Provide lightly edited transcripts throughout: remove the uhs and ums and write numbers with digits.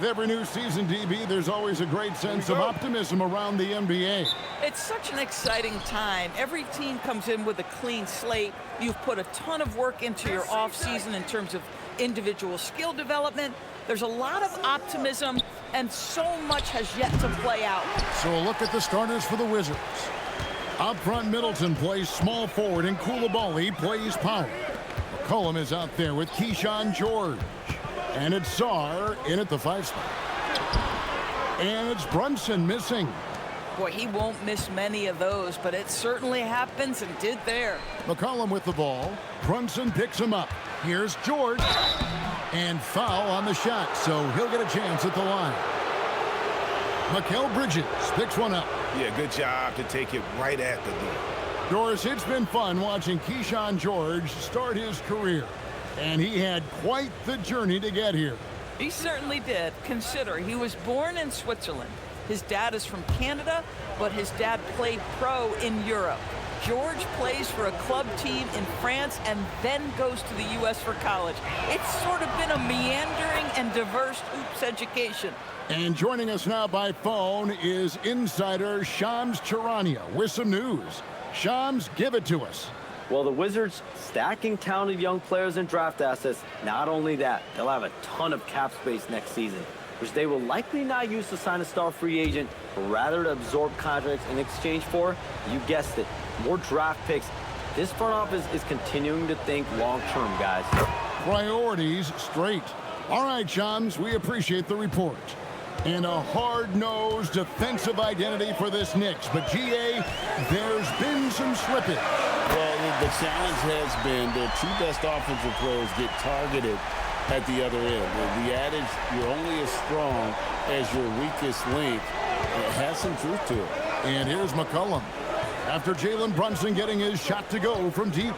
With every new season, DB, there's always a great sense of optimism around the NBA. It's such an exciting time. Every team comes in with a clean slate. You've put a ton of work into your offseason in terms of individual skill development. There's a lot of optimism, and so much has yet to play out. So a look at the starters for the Wizards. Up front, Middleton plays small forward, and Kulabali plays power. McCollum is out there with Keyshawn George. And it's Sarr in at the 5 spot. And it's Brunson missing. Boy, he won't miss many of those, but it certainly happens and did there. McCollum with the ball. Brunson picks him up. Here's George. And foul on the shot, so he'll get a chance at the line. Mikal Bridges picks one up. Yeah, good job to take it right at the door. Doris, it's been fun watching Keyshawn George start his career. And he had quite the journey to get here. He certainly did. Consider, he was born in Switzerland. His dad is from Canada, but his dad played pro in Europe. George plays for a club team in France and then goes to the U.S. for college. It's sort of been a meandering and diverse hoops education. And joining us now by phone is insider Shams Charania with some news. Shams, give it to us. Well, the Wizards stacking talented young players and draft assets. Not only that, they'll have a ton of cap space next season, which they will likely not use to sign a star free agent, but rather to absorb contracts in exchange for, you guessed it, more draft picks. This front office is continuing to think long-term, guys. Priorities straight. All right, Shams, we appreciate the report. And a hard-nosed defensive identity for this Knicks. But, GA, there's been some slippage. Well, the challenge has been their two best offensive players get targeted at the other end. The adage, you're only as strong as your weakest link, it has some truth to it. And here's McCollum. After Jalen Brunson getting his shot to go from deep.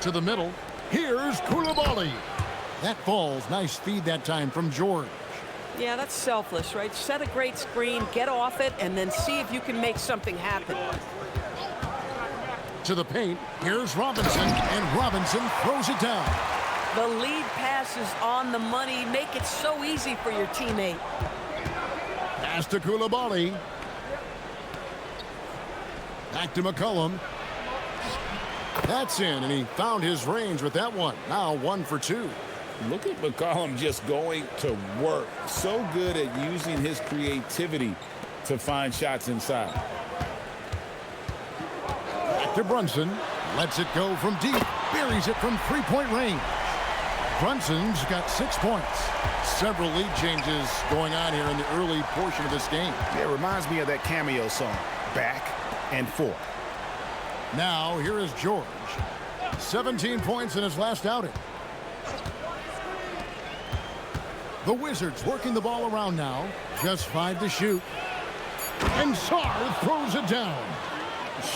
To the middle. Here's Kulabali. That falls. Nice feed that time from George. Yeah, that's selfless, right? Set a great screen, get off it, and then see if you can make something happen. To the paint, here's Robinson, and Robinson throws it down. The lead pass is on the money. Make it so easy for your teammate. Pass to Kulabali. Back to McCollum. That's in, and he found his range with that one. Now 1 for 2. Look at McCollum just going to work. So good at using his creativity to find shots inside. Back to Brunson. Lets it go from deep. Buries it from three-point range. Brunson's got 6 points. Several lead changes going on here in the early portion of this game. Yeah, it reminds me of that cameo song, Back and Forth. Now, here is George. 17 points in his last outing. The Wizards working the ball around now. Just 5 to shoot. And Sarr throws it down.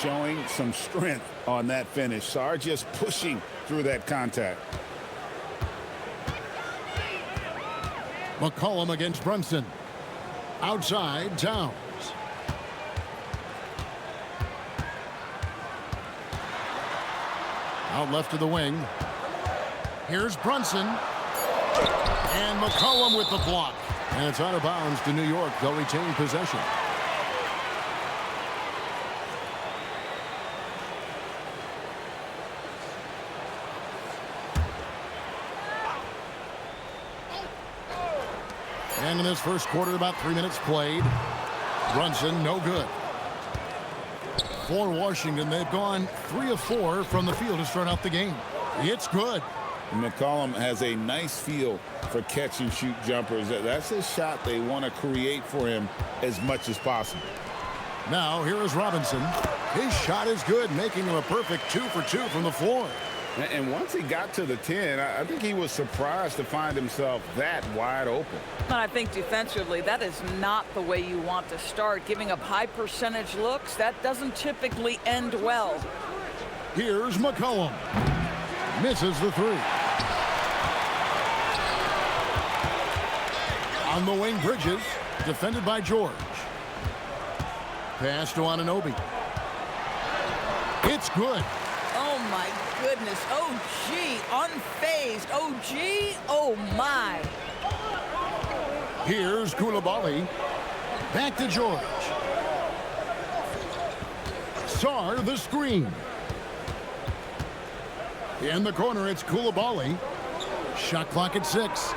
Showing some strength on that finish. Sarr just pushing through that contact. McCollum against Brunson. Outside, Towns. Out left to the wing. Here's Brunson. And McCollum with the block. And it's out of bounds to New York. They'll retain possession. And in this first quarter, about 3 minutes played. Brunson, no good. For Washington, they've gone 3 of 4 from the field to start out the game. It's good. McCollum has a nice feel for catch-and-shoot jumpers. That's a shot they want to create for him as much as possible. Now, here is Robinson. His shot is good, making him a perfect 2 for 2 from the floor. And once he got to the 10, I think he was surprised to find himself that wide open. And I think defensively, that is not the way you want to start. Giving up high percentage looks, that doesn't typically end well. Here's McCollum. Misses the 3. On the wing, Bridges. Defended by George. Pass to Anunoby. It's good. Oh, my goodness. Oh, gee. Unfazed. Oh, gee. Oh, my. Here's Kulabali. Back to George. Sarr the screen. In the corner, it's Kulabali. Shot clock at 6.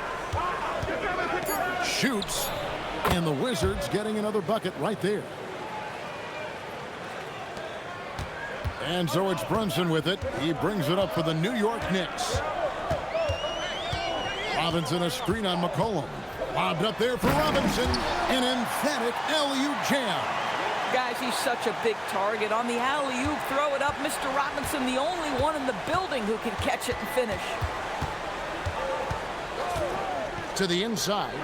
Shoots. And the Wizards getting another bucket right there. And so it's Brunson with it. He brings it up for the New York Knicks. Robinson a screen on McCollum. Lobbed up there for Robinson. An emphatic alley-oop jam. Guys, he's such a big target. On the alley-oop, throw it up. Mr. Robinson, the only one in the building who can catch it and finish. To the inside.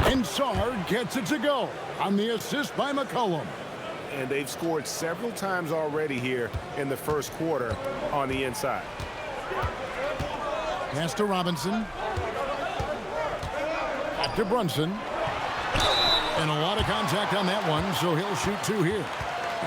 And Sarr gets it to go on the assist by McCollum. And they've scored several times already here in the first quarter on the inside. Pass to Robinson. Back to Brunson. And a lot of contact on that one, so he'll shoot 2 here.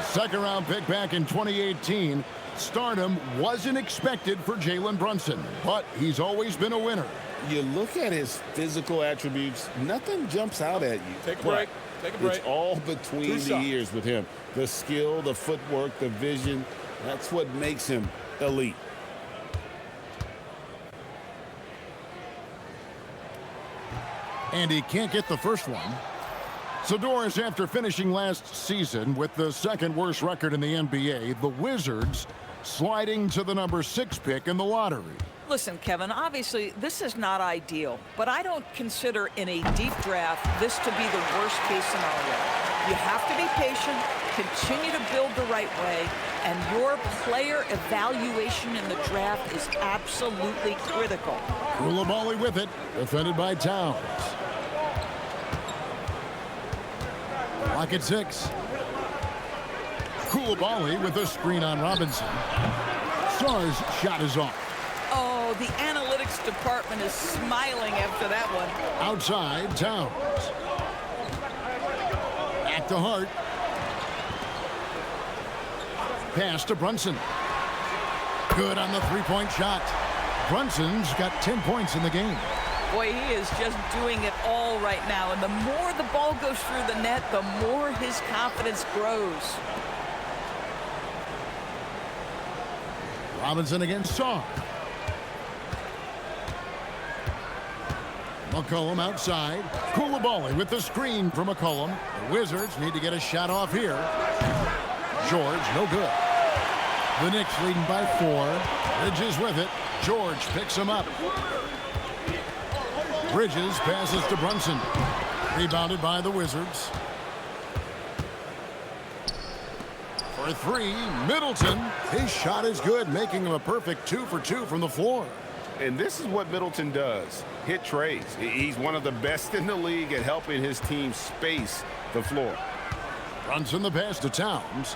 Second round pick back in 2018. Stardom wasn't expected for Jalen Brunson, but he's always been a winner. You look at his physical attributes, nothing jumps out at you. Take a break. Take a break. It's all between the ears with him. The skill, the footwork, the vision, that's what makes him elite. And he can't get the first one. Zador's, after finishing last season with the second worst record in the NBA, the Wizards sliding to the number 6 pick in the lottery. Listen, Kevin, obviously this is not ideal, but I don't consider in a deep draft this to be the worst case scenario. You have to be patient, continue to build the right way, and your player evaluation in the draft is absolutely critical. Kulabali with it, defended by Towns. Clock at 6. Kulabali with a screen on Robinson. Sarr's shot is off. Oh, the analytics department is smiling after that one. Outside, Towns. Back to Hart. Pass to Brunson. Good on the three-point shot. Brunson's got 10 points in the game. Boy, he is just doing it all right now. And the more the ball goes through the net, the more his confidence grows. Robinson against Sarr. McCollum outside. Kulabali with the screen for McCollum. The Wizards need to get a shot off here. George, no good. The Knicks leading by 4. Bridges with it. George picks him up. Bridges passes to Brunson. Rebounded by the Wizards. For 3, Middleton. His shot is good, making him a perfect 2 for 2 from the floor. And this is what Middleton does. Hit trays. He's one of the best in the league at helping his team space the floor. Brunson the pass to Towns.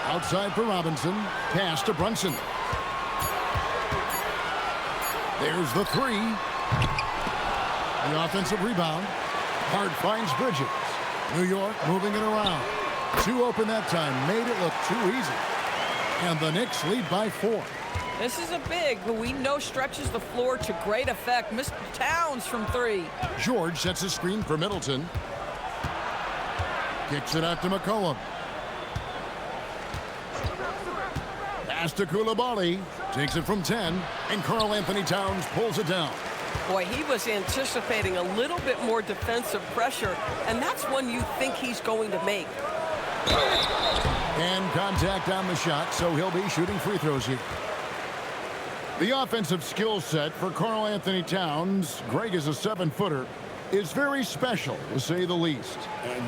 Outside for Robinson. Pass to Brunson. There's the 3. The offensive rebound. Hart finds Bridges. New York moving it around. 2 open that time. Made it look too easy. And the Knicks lead by 4. This is a big who we know stretches the floor to great effect. Mr. Towns from 3. George sets a screen for Middleton. Kicks it out to McCollum. Pass to Kulabali. Takes it from 10. And Karl-Anthony Towns pulls it down. Boy, he was anticipating a little bit more defensive pressure, and that's one you think he's going to make. And contact on the shot, so he'll be shooting free throws here. The offensive skill set for Karl-Anthony Towns, Greg is a 7-footer, is very special, to say the least.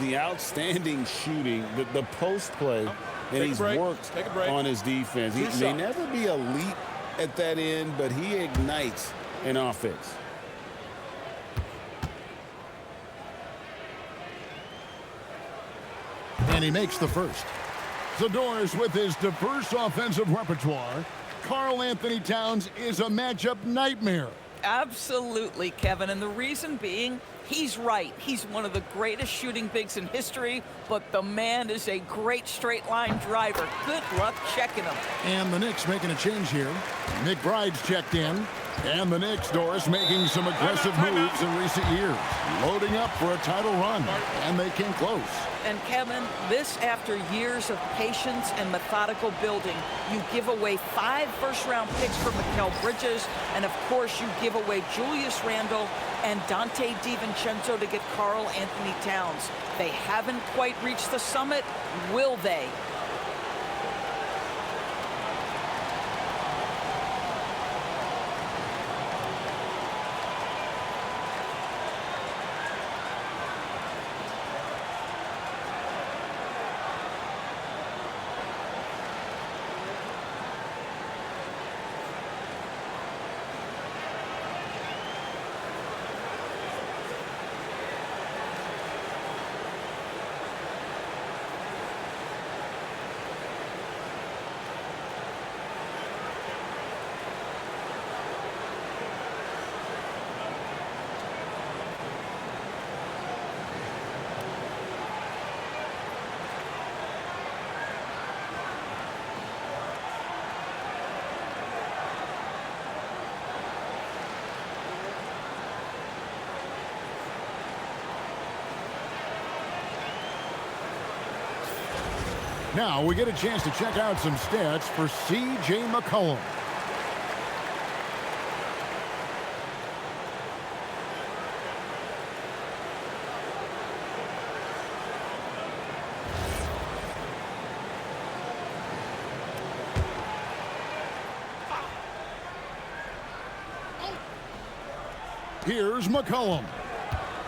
The outstanding shooting, the post play, and he's worked on his defense. He may never be elite at that end, but he ignites an offense. And he makes the first. Zador's with his diverse offensive repertoire. Karl-Anthony Towns is a matchup nightmare. Absolutely, Kevin, and the reason being He's right. He's one of the greatest shooting bigs in history, but the man is a great straight-line driver. Good luck checking him. And the Knicks making a change here. McBride's checked in. And the Knicks, Doris, making some aggressive moves in recent years. Loading up for a title run. And they came close. And Kevin, this after years of patience and methodical building. You give away 5 first-round picks for Mikal Bridges, and of course you give away Julius Randle and Dante DiVincenzo to get Karl-Anthony Towns. They haven't quite reached the summit, will they? Now we get a chance to check out some stats for C.J. McCollum. Here's McCollum.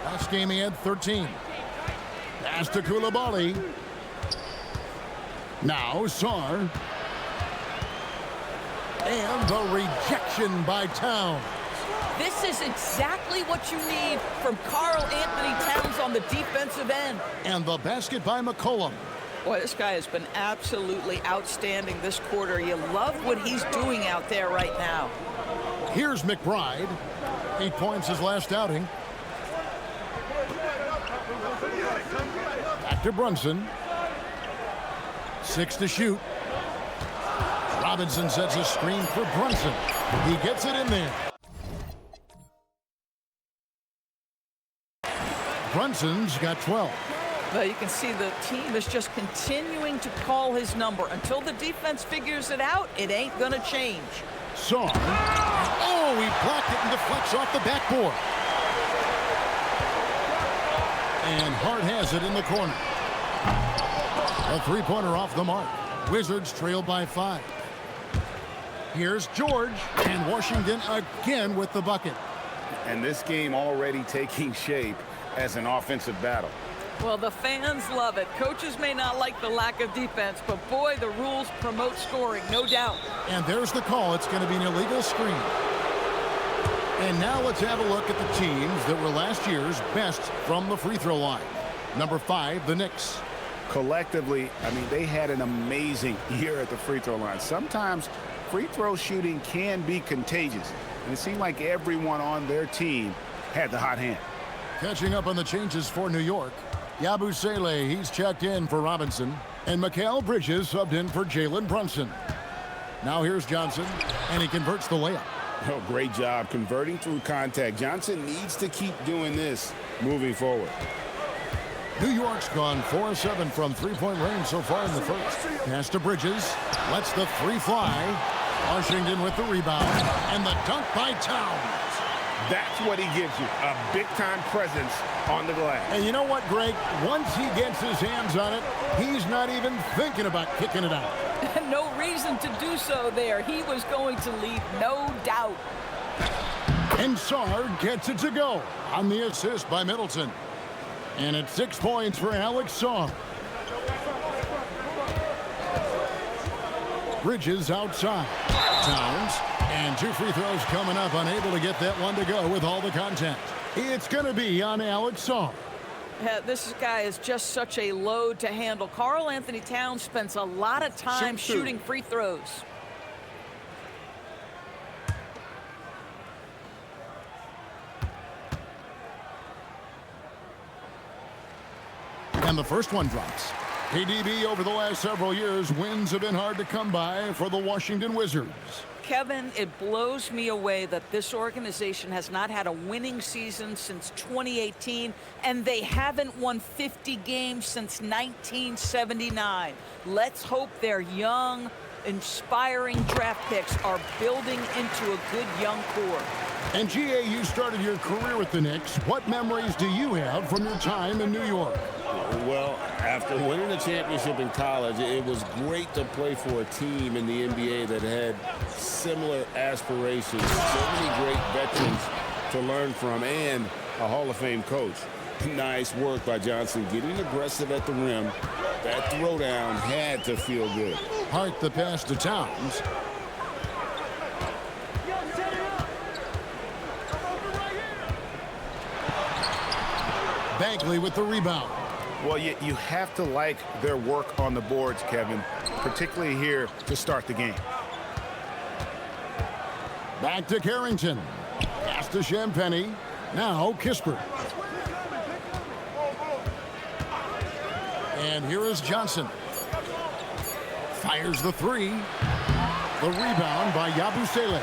Last game he had 13. Pass to Kulabali. Now Sarr. And the rejection by Towns. This is exactly what you need from Karl-Anthony Towns on the defensive end. And the basket by McCollum. Boy, this guy has been absolutely outstanding this quarter. You love what he's doing out there right now. Here's McBride. 8 points his last outing. Back to Brunson. 6 to shoot. Robinson sets a screen for Brunson. He gets it in there. Brunson's got 12. Well, you can see the team is just continuing to call his number. Until the defense figures it out, it ain't going to change. Sarr. Oh, he blocked it and deflects off the backboard. And Hart has it in the corner. A three-pointer off the mark. Wizards trail by 5. Here's George, and Washington again with the bucket. And this game already taking shape as an offensive battle. Well, the fans love it. Coaches may not like the lack of defense, but boy, the rules promote scoring, no doubt. And there's the call. It's going to be an illegal screen. And now let's have a look at the teams that were last year's best from the free throw line. Number 5, the Knicks. Collectively, I mean, they had an amazing year at the free throw line. Sometimes free throw shooting can be contagious, and it seemed like everyone on their team had the hot hand. Catching up on the changes for New York. Yabusele, he's checked in for Robinson, and Mikal Bridges subbed in for Jalen Brunson. Now here's Johnson, and he converts the layup. Oh, great job converting through contact. Johnson needs to keep doing this moving forward. New York's gone 4-7 from three-point range so far in the first. Pass to Bridges. Lets the three fly. Washington with the rebound. And the dunk by Towns. That's what he gives you, a big-time presence on the glass. And you know what, Greg? Once he gets his hands on it, he's not even thinking about kicking it out. No reason to do so there. He was going to leave, no doubt. And Sarr gets it to go on the assist by Middleton. And it's 6 points for Alex Sarr. Bridges outside. Towns. And 2 free throws coming up. Unable to get that one to go with all the contact. It's going to be on Alex Sarr. This guy is just such a load to handle. Karl-Anthony Towns spends a lot of time shooting free throws. And the first one drops. KDB over the last several years, wins have been hard to come by for the Washington Wizards. Kevin, it blows me away that this organization has not had a winning season since 2018, and they haven't won 50 games since 1979. Let's hope their young, inspiring draft picks are building into a good young core. And GA, you started your career with the Knicks. What memories do you have from your time in New York? Well, after winning a championship in college, it was great to play for a team in the NBA that had similar aspirations, so many great veterans to learn from, and a Hall of Fame coach. Nice work by Johnson, getting aggressive at the rim. That throwdown had to feel good. Hart the pass to Towns. Bagley with the rebound. Well, you have to like their work on the boards, Kevin, particularly here to start the game. Back to Carrington. Pass to Champagny. Now Kispert. And here is Johnson. Fires the three. The rebound by Yabusele.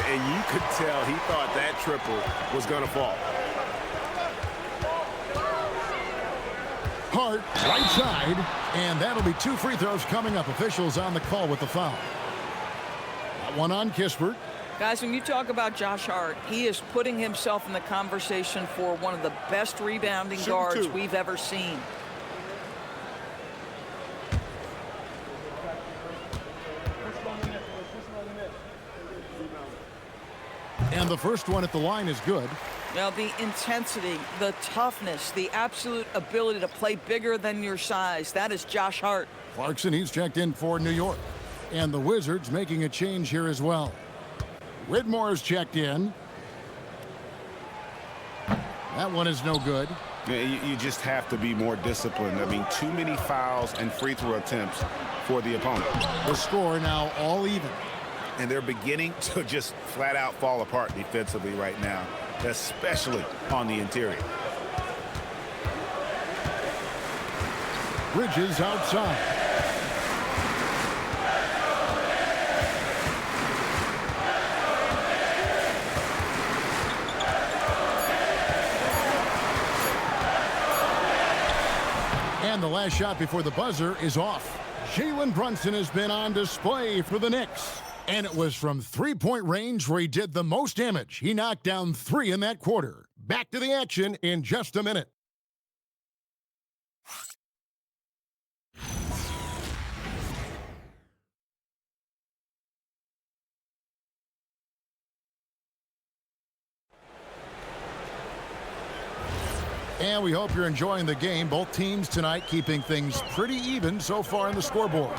And you could tell he thought that triple was going to fall. Hart, right side, and that'll be 2 free throws coming up. Officials on the call with the foul. That one on Kispert. Guys, when you talk about Josh Hart, he is putting himself in the conversation for one of the best rebounding guards we've ever seen. And the first one at the line is good. Now, the intensity, the toughness, the absolute ability to play bigger than your size, that is Josh Hart. Clarkson, he's checked in for New York. And the Wizards making a change here as well. Whitmore's checked in. That one is no good. Yeah, you just have to be more disciplined. I mean, too many fouls and free throw attempts for the opponent. The score now all even. And they're beginning to just flat out fall apart defensively right now, especially on the interior. Bridges outside. And the last shot before the buzzer is off. Jalen Brunson has been on display for the Knicks. And it was from three-point range where he did the most damage. He knocked down 3 in that quarter. Back to the action in just a minute. And we hope you're enjoying the game. Both teams tonight keeping things pretty even so far in the scoreboard.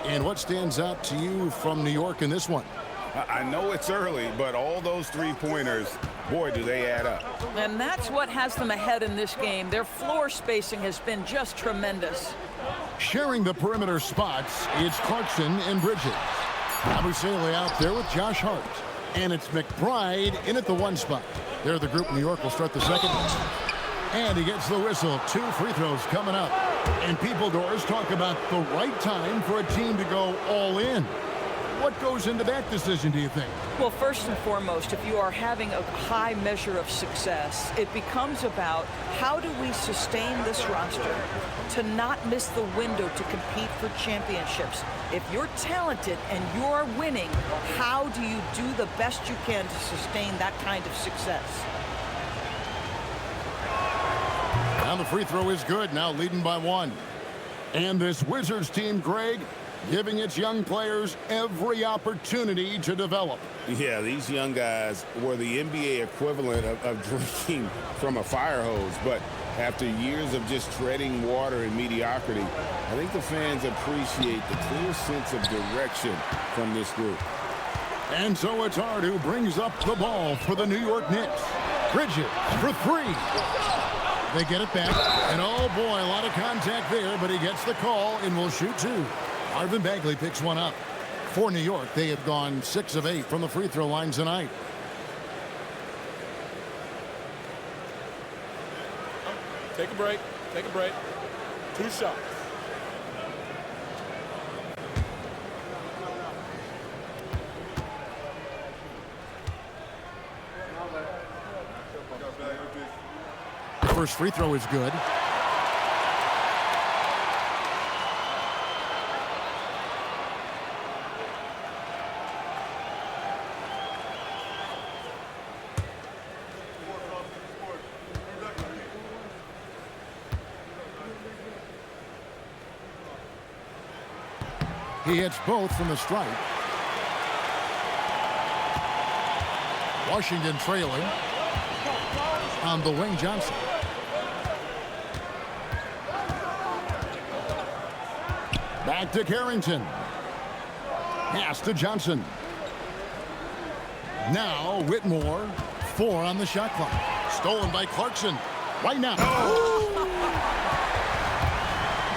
And what stands out to you from New York in this one? I know it's early, but all those three-pointers, boy, do they add up. And that's what has them ahead in this game. Their floor spacing has been just tremendous. Sharing the perimeter spots, it's Clarkson and Bridges. Yabusele out there with Josh Hart. And it's McBride in at the 1 spot. They're the group. New York will start the second. And he gets the whistle. 2 free throws coming up. And people doors talk about the right time for a team to go all in. What goes into that decision, do you think? Well, first and foremost, if you are having a high measure of success, it becomes about how do we sustain this roster to not miss the window to compete for championships. If you're talented and you're winning, how do you do the best you can to sustain that kind of success? Now the free throw is good, now leading by 1. And this Wizards team, Greg, giving its young players every opportunity to develop. Yeah, these young guys were the NBA equivalent of drinking from a fire hose. But after years of just treading water and mediocrity, I think the fans appreciate the clear sense of direction from this group. And so it's Hart who brings up the ball for the New York Knicks. Bridges for 3. They get it back, and oh boy, a lot of contact there, but he gets the call and will shoot 2. Marvin Bagley picks one up. For New York, they have gone 6 of 8 from the free throw line tonight. Take a break. Take a break. 2 shots. First free throw is good. He hits both from the stripe. Washington trailing. On the wing, Johnson. Back to Carrington. Pass to Johnson. Now Whitmore. 4 on the shot clock. Stolen by Clarkson. Right now.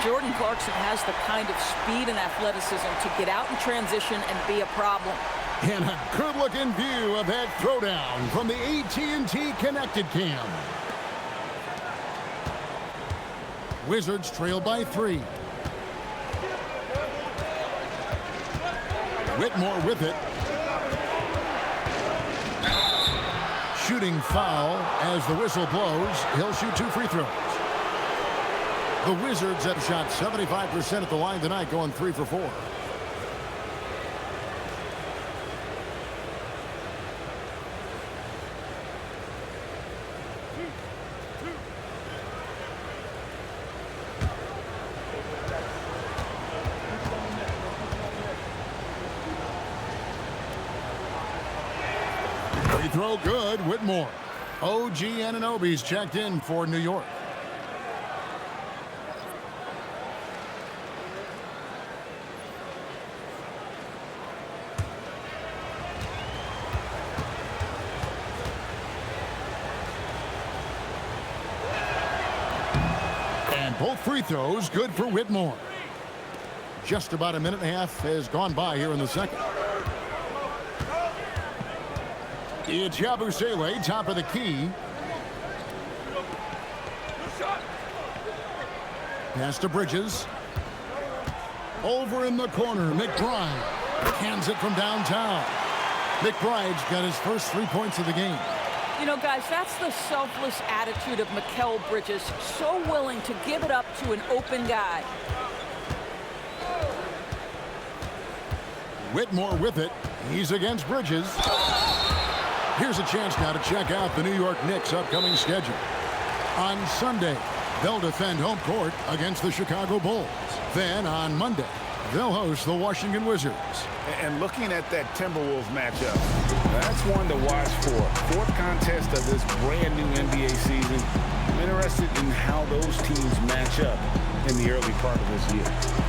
Jordan Clarkson has the kind of speed and athleticism to get out in transition and be a problem. And a good-looking view of that throwdown from the AT&T Connected Cam. Wizards trail by 3. Whitmore with it. Shooting foul as the whistle blows. He'll shoot 2 free throws. The Wizards have shot 75% at the line tonight, going 3 for 4. Free throw good, Whitmore. OG Anunoby's checked in for New York. Both free throws good for Whitmore. Just about a minute and a half has gone by here in the second. It's Yabusele, top of the key. Pass to Bridges. Over in the corner, McBride. Hands it from downtown. McBride's got his first 3 points of the game. You know, guys, that's the selfless attitude of Mikal Bridges. So willing to give it up to an open guy. Whitmore with it. He's against Bridges. Here's a chance now to check out the New York Knicks' upcoming schedule. On Sunday, they'll defend home court against the Chicago Bulls. Then on Monday, they'll host the Washington Wizards. And looking at that Timberwolves matchup, that's one to watch for. 4th contest of this brand new NBA season. I'm interested in how those teams match up in the early part of this year.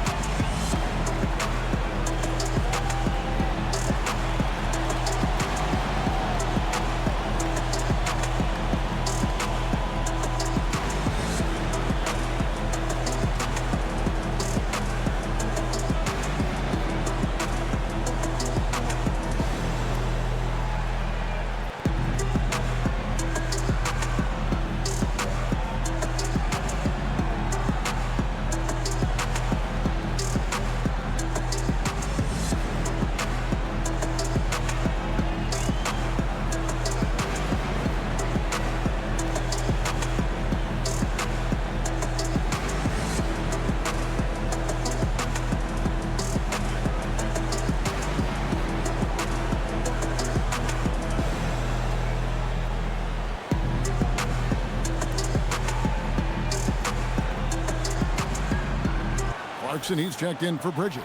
Clarkson, he's checked in for Bridges.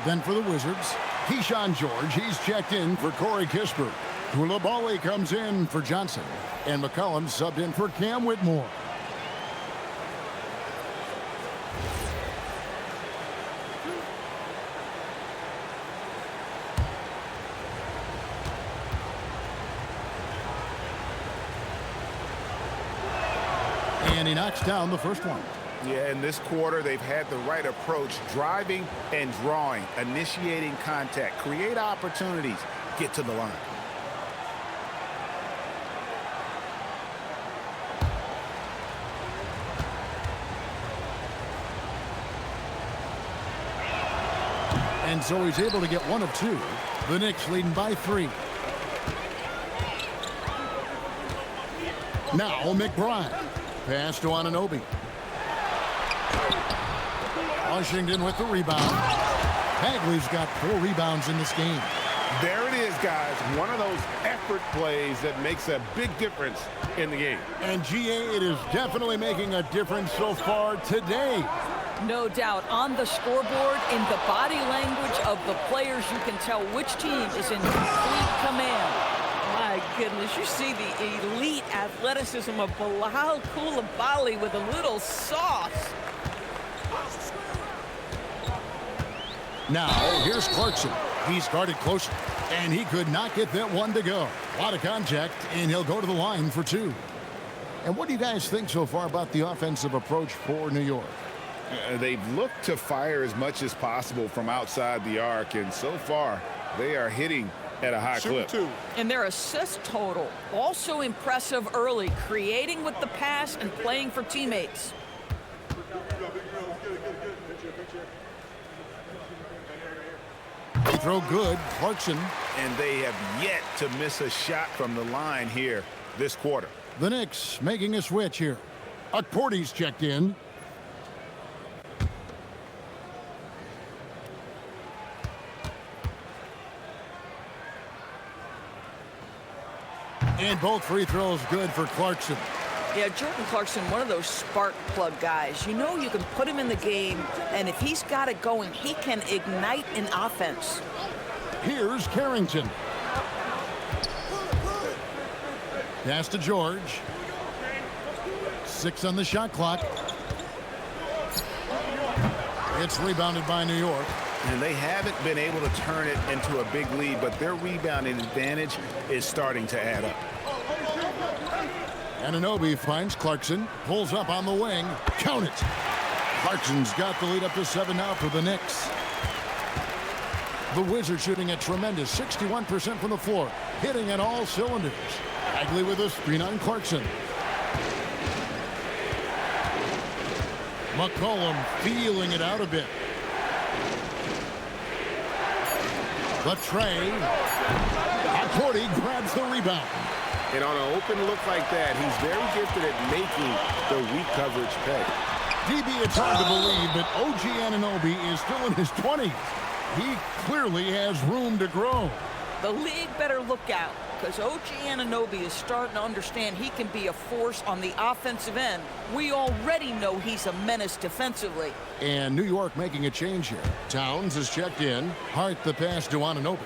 Then for the Wizards, Keyshawn George, he's checked in for Corey Kispert. Kulabali comes in for Johnson. And McCollum subbed in for Cam Whitmore. And he knocks down the first one. Yeah, in this quarter, they've had the right approach, driving and drawing, initiating contact, create opportunities, get to the line. And so he's able to get one of two. The Knicks leading by 3. Now McBride. Pass to Anunoby. Washington with the rebound. Bagley's got 4 rebounds in this game. There it is, guys. One of those effort plays that makes a big difference in the game. And GA, it is definitely making a difference so far today. No doubt. On the scoreboard, in the body language of the players, you can tell which team is in complete command. My goodness, you see the elite athleticism of Bilal Koulibaly with a little sauce. Now, here's Clarkson. He started close, and he could not get that one to go. A lot of contact, and he'll go to the line for 2. And what do you guys think so far about the offensive approach for New York? They've looked to fire as much as possible from outside the arc, and so far, they are hitting at a high clip. And their assist total, also impressive early, creating with the pass and playing for teammates. Throw good, Clarkson. And they have yet to miss a shot from the line here this quarter. The Knicks making a switch here. Porty's checked in. And both free throws good for Clarkson. Yeah, Jordan Clarkson, one of those spark plug guys. You know you can put him in the game, and if he's got it going, he can ignite an offense. Here's Carrington. Pass to George. 6 on the shot clock. It's rebounded by New York. And they haven't been able to turn it into a big lead, but their rebounding advantage is starting to add up. Anunoby finds Clarkson, pulls up on the wing, count it. Clarkson's got the lead up to 7 now for the Knicks. The Wizards shooting a tremendous 61% from the floor, hitting at all cylinders. Bagley with a screen on Clarkson. McCollum feeling it out a bit. The tray. Porty grabs the rebound. And on an open look like that, he's very gifted at making the weak coverage pay. DB, it's hard to believe, but OG Anunoby is still in his 20s. He clearly has room to grow. The league better look out, because OG Anunoby is starting to understand he can be a force on the offensive end. We already know he's a menace defensively. And New York making a change here. Towns is checked in. Hart the pass to Anunoby.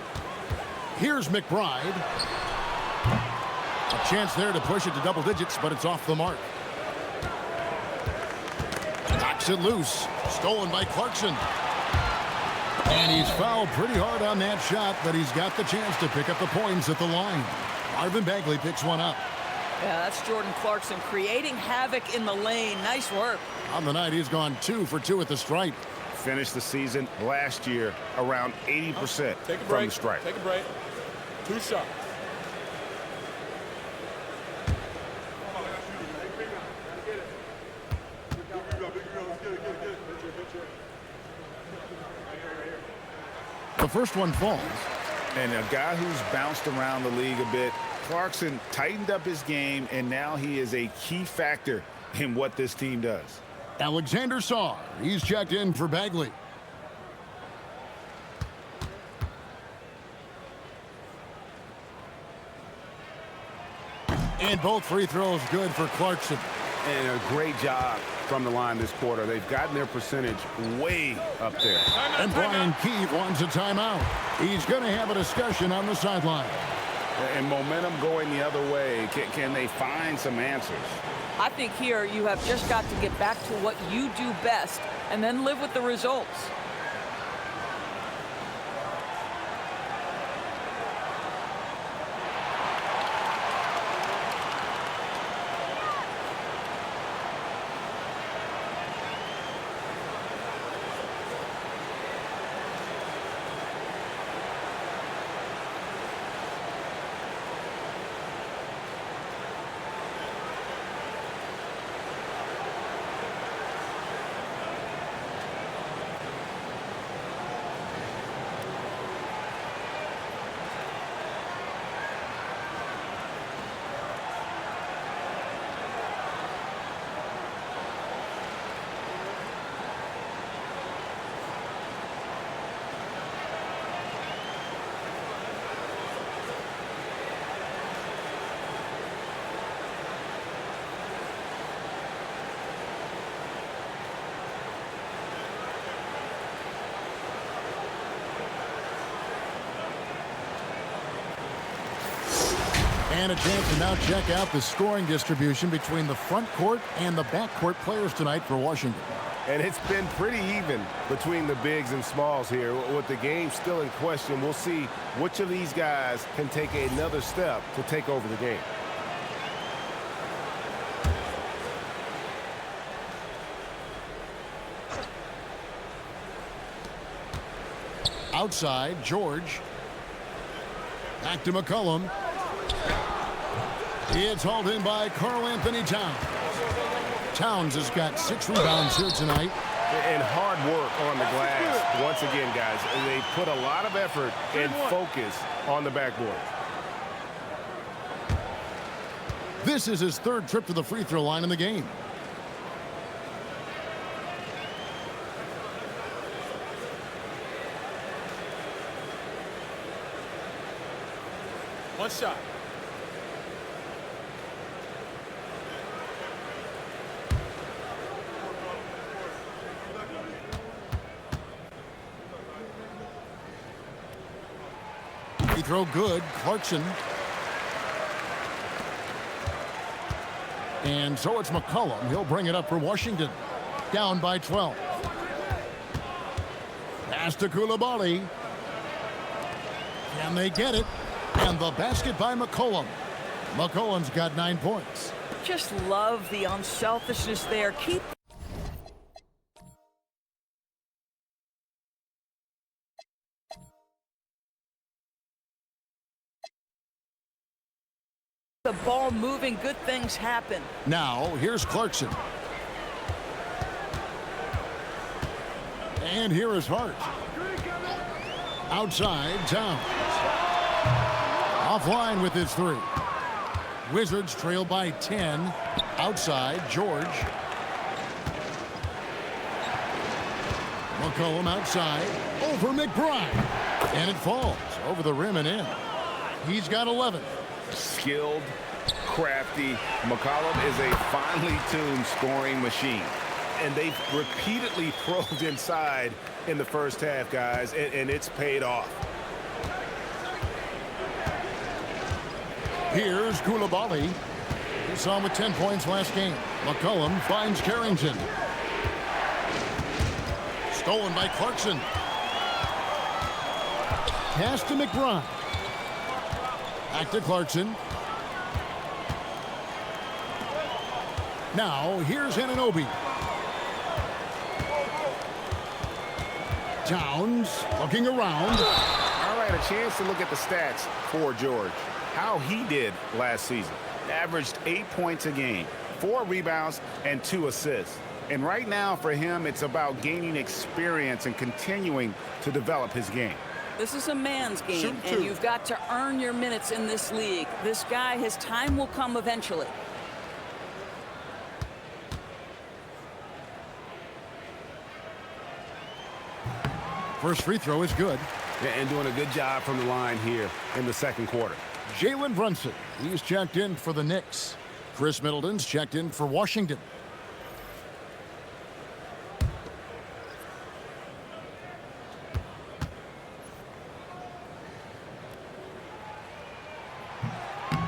Here's McBride. A chance there to push it to double digits, but it's off the mark. Knocks it loose. Stolen by Clarkson. And he's fouled pretty hard on that shot, but he's got the chance to pick up the points at the line. Marvin Bagley picks one up. Yeah, that's Jordan Clarkson creating havoc in the lane. Nice work. On the night, he's gone 2 for 2 at the stripe. Finished the season last year around 80% from the stripe. Take a break. 2 shots. The first one falls. And a guy who's bounced around the league a bit, Clarkson tightened up his game, and now he is a key factor in what this team does. Alexander Sarr, he's checked in for Bagley. And both free throws good for Clarkson. And a great job from the line this quarter. They've gotten their percentage way up there. And Brian Keefe wants a timeout. He's going to have a discussion on the sideline. And momentum going the other way. Can they find some answers? I think here you have just got to get back to what you do best and then live with the results. And a chance to now check out the scoring distribution between the front court and the back court players tonight for Washington. And it's been pretty even between the bigs and smalls here. With the game still in question, we'll see which of these guys can take another step to take over the game. Outside, George. Back to McCollum. It's hauled in by Karl-Anthony Towns. Towns has got 6 rebounds here tonight. And hard work on the glass. Once again, guys, they put a lot of effort and focus on the backboard. This is his 3rd trip to the free throw line in the game. One shot. Free throw good. Clarkson. And so it's McCollum. He'll bring it up for Washington. Down by 12. Pass to Kulabali. Can they get it? And the basket by McCollum. McCollum's got 9 points. Just love the unselfishness there. Keep the ball moving, good things happen. Now, here's Clarkson. And here is Hart. Outside, Towns. Offline with his 3. Wizards trail by 10. Outside, George. McCollum outside. Over McBride. And it falls over the rim and in. He's got 11. Skilled, crafty. McCollum is a finely tuned scoring machine. And they've repeatedly probed inside in the first half, guys, and it's paid off. Here's Kulabali. He saw him with 10 points last game. McCollum finds Carrington. Stolen by Clarkson. Pass to McBride. Back to Clarkson. Now, here's Anunoby. Towns looking around. All right, a chance to look at the stats for George. How he did last season. Averaged 8 points a game, 4 rebounds, and 2 assists. And right now for him, it's about gaining experience and continuing to develop his game. This is a man's game, and you've got to earn your minutes in this league. This guy, his time will come eventually. First free throw is good. And doing a good job from the line here in the second quarter. Jalen Brunson, he's checked in for the Knicks. Chris Middleton's checked in for Washington.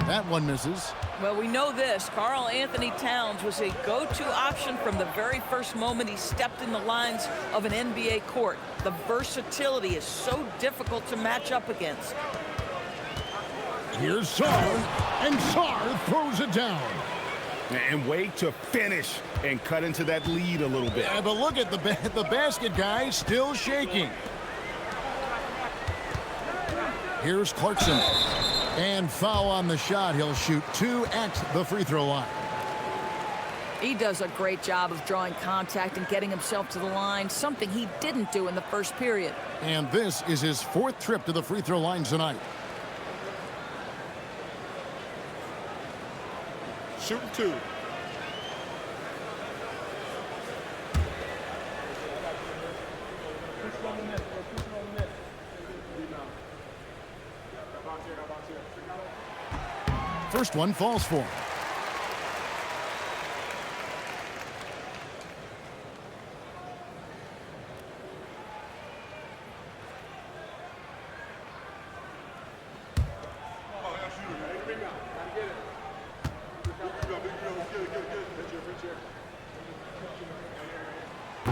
That one misses. Well, we know this. Karl-Anthony Towns was a go-to option from the very first moment he stepped in the lines of an NBA court. The versatility is so difficult to match up against. Here's Sarr, and Sarr throws it down. And wait to finish and cut into that lead a little bit. Yeah, but look at the basket guy still shaking. Here's Clarkson. And foul on the shot. He'll shoot 2 at the free throw line. He does a great job of drawing contact and getting himself to the line, something he didn't do in the first period. And this is his 4th trip to the free throw line tonight. Shooting 2. First one falls for him.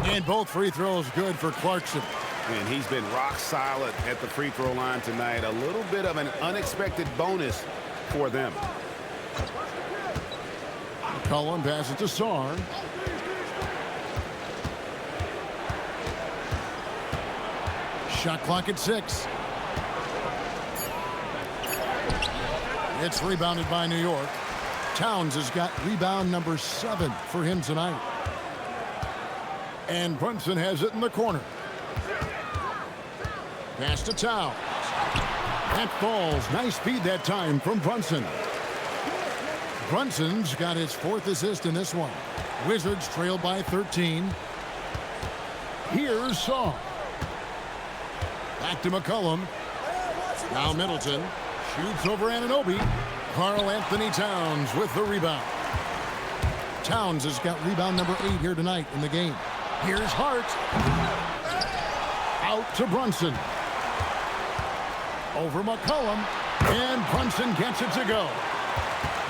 And both free throws good for Clarkson. And he's been rock solid at the free throw line tonight. A little bit of an unexpected bonus for them. McCollum passes to Sarr. Shot clock at 6. It's rebounded by New York. Towns has got rebound number 7 for him tonight. And Brunson has it in the corner. Pass to Towns. That falls. Nice speed that time from Brunson. Brunson's got his 4th assist in this one. Wizards trail by 13. Here's Sarr. Back to McCollum. Now Middleton. Shoots over Anunoby. Karl-Anthony Towns with the rebound. Towns has got rebound number 8 here tonight in the game. Here's Hart. Out to Brunson. Over McCollum. And Brunson gets it to go.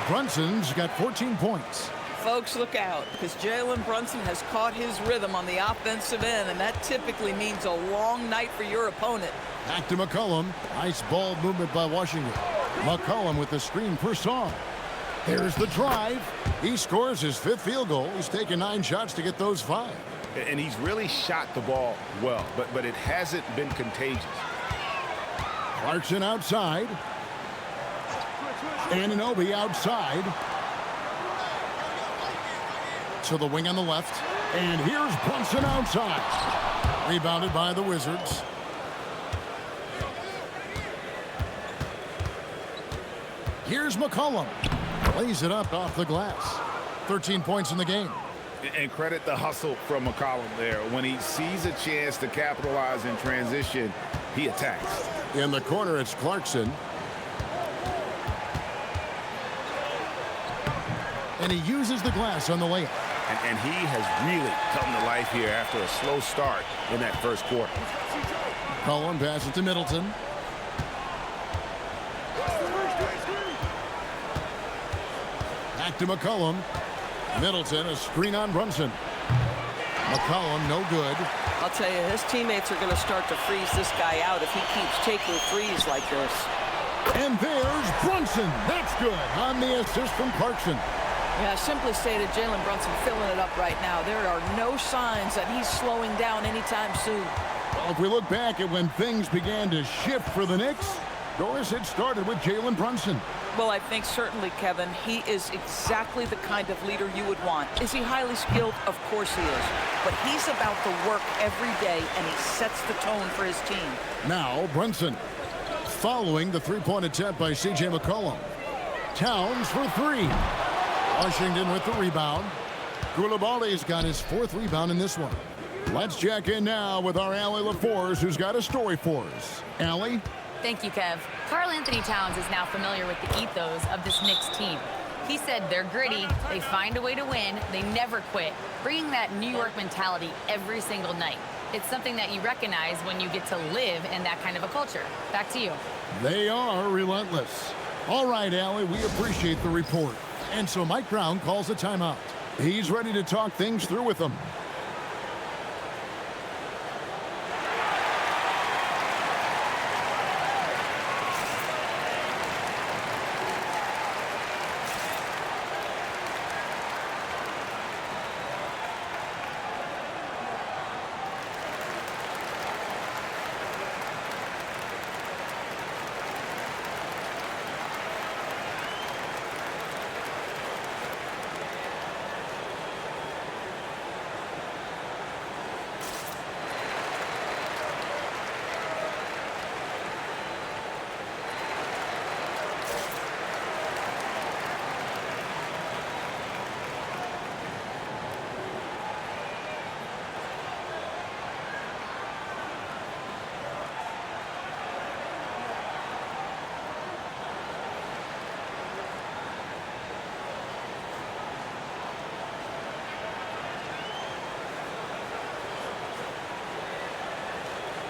Brunson's got 14 points. Folks, look out, because Jalen Brunson has caught his rhythm on the offensive end, and that typically means a long night for your opponent. Back to McCollum. Nice ball movement by Washington. McCollum with the screen for Sarr. Here's the drive. He scores his 5th field goal. He's taken 9 shots to get those 5. And he's really shot the ball well, but it hasn't been contagious. Clarkson outside. Anunoby outside. To the wing on the left. And here's Brunson outside. Rebounded by the Wizards. Here's McCollum. Lays it up off the glass. 13 points in the game. And credit the hustle from McCollum there. When he sees a chance to capitalize in transition, he attacks. In the corner, it's Clarkson. And he uses the glass on the layup. And he has really come to life here after a slow start in that first quarter. McCollum passes to Middleton. Back to McCollum. Middleton, a screen on Brunson. McCollum, no good. I'll tell you, his teammates are going to start to freeze this guy out if he keeps taking threes like this. And there's Brunson. That's good on the assist from Clarkson. Yeah, simply stated, Jalen Brunson filling it up right now. There are no signs that he's slowing down anytime soon. Well, if we look back at when things began to shift for the Knicks, Doris, it started with Jalen Brunson. Well, I think certainly, Kevin, he is exactly the kind of leader you would want. Is he highly skilled? Of course he is. But he's about the work every day, and he sets the tone for his team. Now, Brunson. Following the three-point attempt by C.J. McCollum. Towns for 3. Washington with the rebound. Kulabali's got his 4th rebound in this one. Let's check in now with our Allie LaForce, who's got a story for us. Allie? Thank you, Kev. Karl-Anthony Towns is now familiar with the ethos of this Knicks team. He said they're gritty, they find a way to win, they never quit, bringing that New York mentality every single night. It's something that you recognize when you get to live in that kind of a culture. Back to you. They are relentless. All right, Allie, we appreciate the report. And so Mike Brown calls a timeout. He's ready to talk things through with them.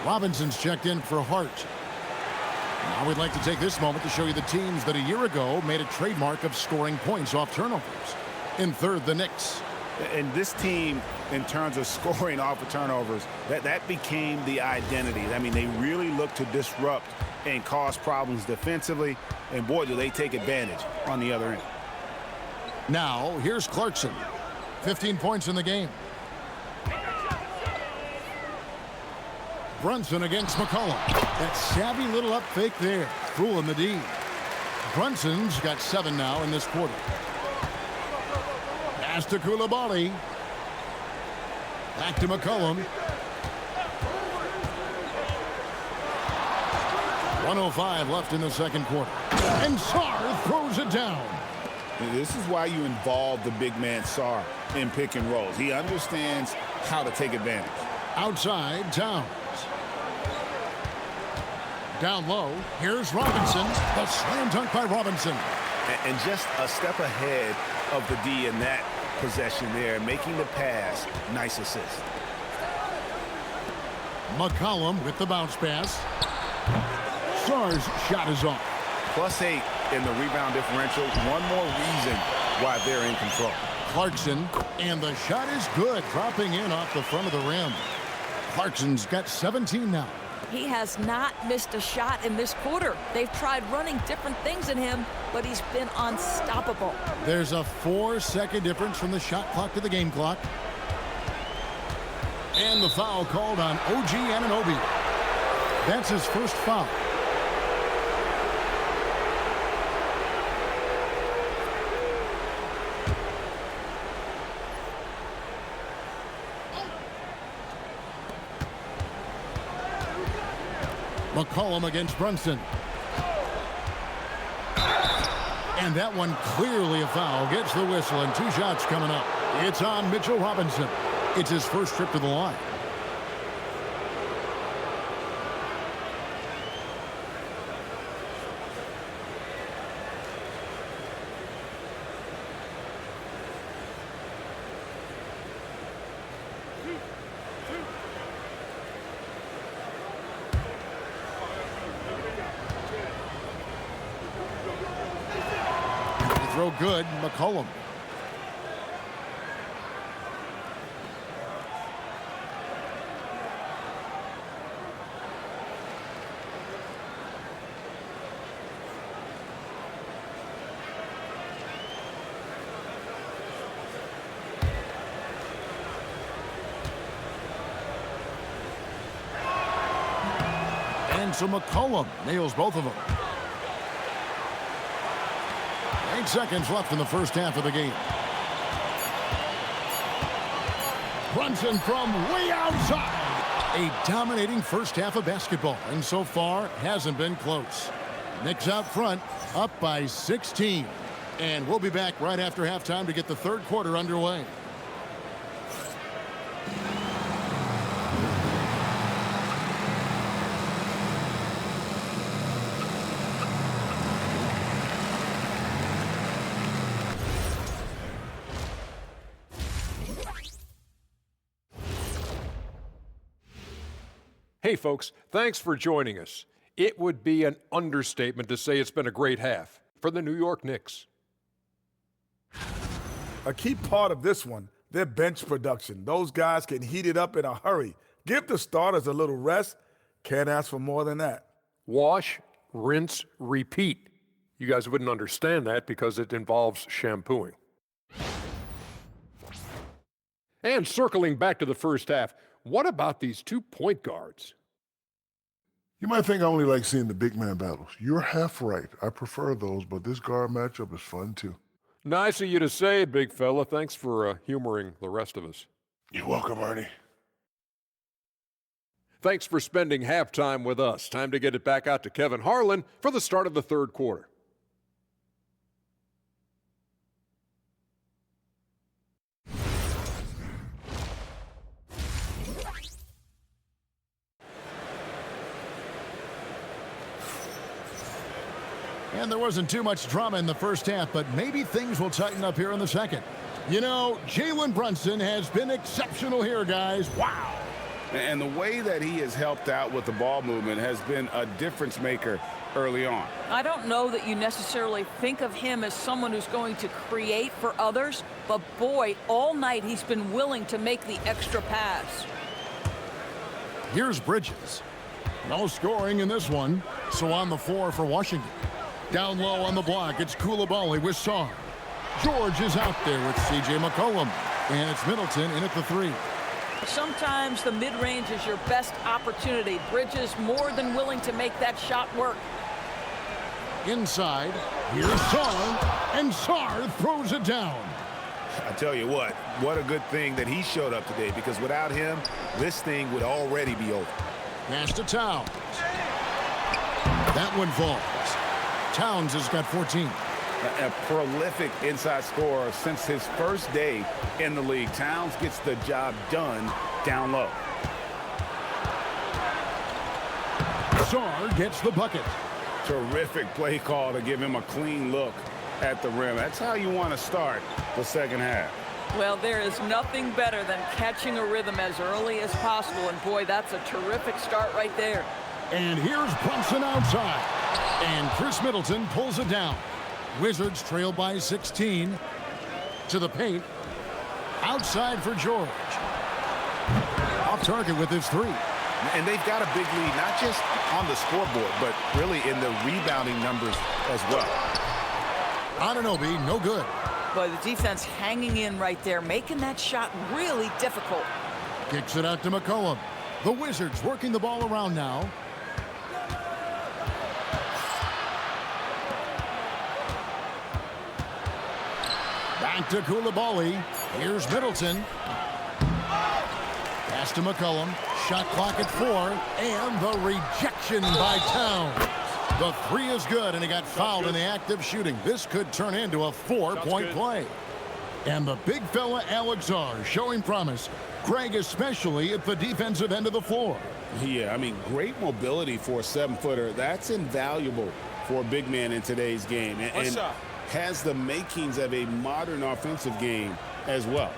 Robinson's checked in for Hart. Now we'd like to take this moment to show you the teams that a year ago made a trademark of scoring points off turnovers. In third, the Knicks. And this team, in terms of scoring off of turnovers, that became the identity. I mean, they really look to disrupt and cause problems defensively, and boy, do they take advantage on the other end. Now, here's Clarkson. 15 points in the game. Brunson against McCollum. That savvy little up fake there, fooling the D. Brunson's got 7 now in this quarter. Pass to Kulabali. Back to McCollum. 1:05 left in the second quarter. And Sarr throws it down. This is why you involve the big man Sarr in pick and rolls. He understands how to take advantage. Outside, Towns. Down low, here's Robinson. The slam dunk by Robinson. And just a step ahead of the D in that possession there, making the pass. Nice assist. McCollum with the bounce pass. Sarr's shot is off. +8 in the rebound differential. One more reason why they're in control. Clarkson, and the shot is good, dropping in off the front of the rim. Clarkson's got 17 now. He has not missed a shot in this quarter. They've tried running different things in him, but he's been unstoppable. There's a 4-second difference from the shot clock to the game clock. And the foul called on OG Anunoby. That's his first foul. McCollum against Brunson. And that one clearly a foul. Gets the whistle and 2 shots coming up. It's on Mitchell Robinson. It's his first trip to the line. Throw good, McCollum. And so McCollum nails both of them. 8 seconds left in the first half of the game. Brunson from way outside. A dominating first half of basketball, and so far hasn't been close. Knicks out front, up by 16. And we'll be back right after halftime to get the third quarter underway. Hey, folks, thanks for joining us. It would be an understatement to say it's been a great half for the New York Knicks. A key part of this one, their bench production. Those guys can heat it up in a hurry. Give the starters a little rest. Can't ask for more than that. Wash, rinse, repeat. You guys wouldn't understand that because it involves shampooing. And circling back to the first half, what about these 2 point guards? You might think I only like seeing the big man battles. You're half right. I prefer those, but this guard matchup is fun too. Nice of you to say it, big fella. Thanks for humoring the rest of us. You're welcome, Ernie. Thanks for spending halftime with us. Time to get it back out to Kevin Harlan for the start of the third quarter. And there wasn't too much drama in the first half, but maybe things will tighten up here in the second. You know, Jalen Brunson has been exceptional here, guys. Wow. And the way that he has helped out with the ball movement has been a difference maker early on. I don't know that you necessarily think of him as someone who's going to create for others, but boy, all night he's been willing to make the extra pass. Here's Bridges. No scoring in this one, so on the floor for Washington. Down low on the block, it's Kulabali with Sarr. George is out there with C.J. McCollum, and it's Middleton in at the 3. Sometimes the mid-range is your best opportunity. Bridges more than willing to make that shot work. Inside, here's Sarr, and Sarr throws it down. I tell you what a good thing that he showed up today, because without him, this thing would already be over. Pass to Towns. That one falls. Towns has got 14. A prolific inside scorer since his first day in the league. Towns gets the job done down low. Sarr gets the bucket. Terrific play call to give him a clean look at the rim. That's how you want to start the second half. Well, there is nothing better than catching a rhythm as early as possible, and boy, that's a terrific start right there. And here's Brunson outside, and Chris Middleton pulls it down. Wizards trail by 16. To the paint. Outside for George. Off target with his 3. And they've got a big lead, not just on the scoreboard, but really in the rebounding numbers as well. Anunoby, no good. Boy, the defense hanging in right there, making that shot really difficult. Kicks it out to McCollum. The Wizards working the ball around now. Back to Kulabali. Here's Middleton. Pass to McCollum. Shot clock at 4. And the rejection by Towns. The 3 is good, and he got fouled in the act of shooting. This could turn into a 4-point play. And the big fella Alex Sarr showing promise. Greg especially at the defensive end of the floor. Yeah, I mean, great mobility for a 7-footer. That's invaluable for a big man in today's game. And has the makings of a modern offensive game as well.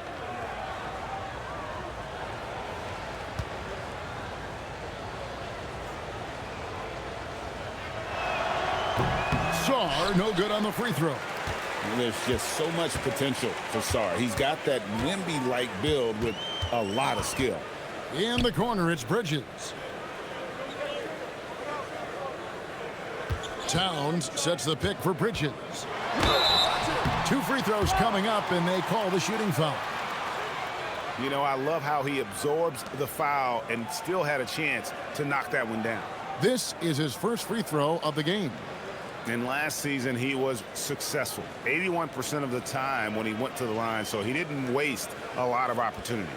Sarr, no good on the free throw. And there's just so much potential for Sarr. He's got that Wemby-like build with a lot of skill. In the corner, it's Bridges. Towns sets the pick for Bridges. 2 free throws coming up, and they call the shooting foul. You know, I love how he absorbs the foul and still had a chance to knock that one down. This is his first free throw of the game. And last season, he was successful 81% of the time when he went to the line, so he didn't waste a lot of opportunities.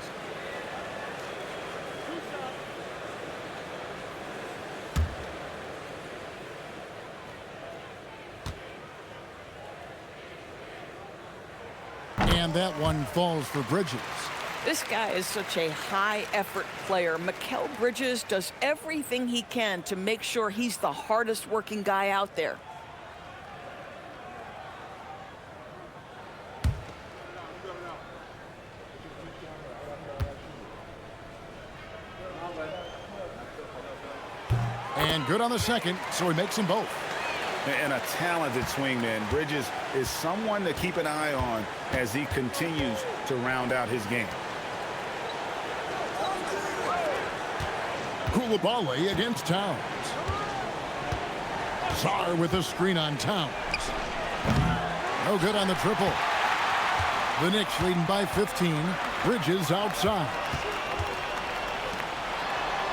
And that one falls for Bridges. This guy is such a high-effort player. Mikal Bridges does everything he can to make sure he's the hardest-working guy out there. And good on the second, so he makes them both. And a talented swingman. Bridges is someone to keep an eye on as he continues to round out his game. Kulabali against Towns. Sarr with a screen on Towns. No good on the triple. The Knicks leading by 15. Bridges outside.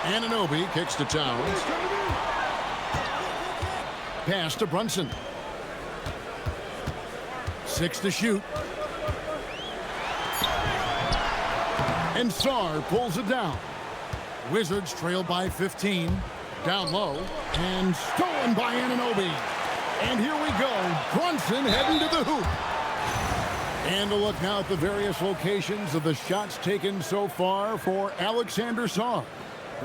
Anunoby kicks to Towns. Pass to Brunson. 6 to shoot. And Sarr pulls it down. Wizards trail by 15. Down low. And stolen by Anunoby. And here we go. Brunson heading to the hoop. And a look now at the various locations of the shots taken so far for Alexander Sarr.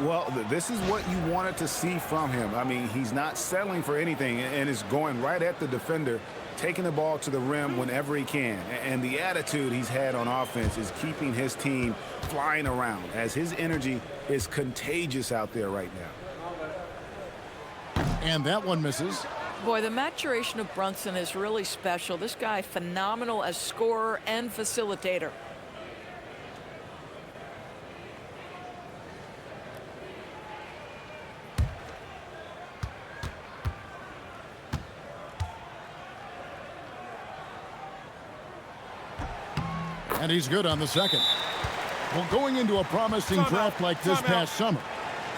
Well, this is what you wanted to see from him. I mean, he's not settling for anything and is going right at the defender, taking the ball to the rim whenever he can. And the attitude he's had on offense is keeping his team flying around, as his energy is contagious out there right now. And that one misses. Boy, the maturation of Brunson is really special. This guy, phenomenal as scorer and facilitator. And he's good on the second. Well, going into a promising draft like this past summer,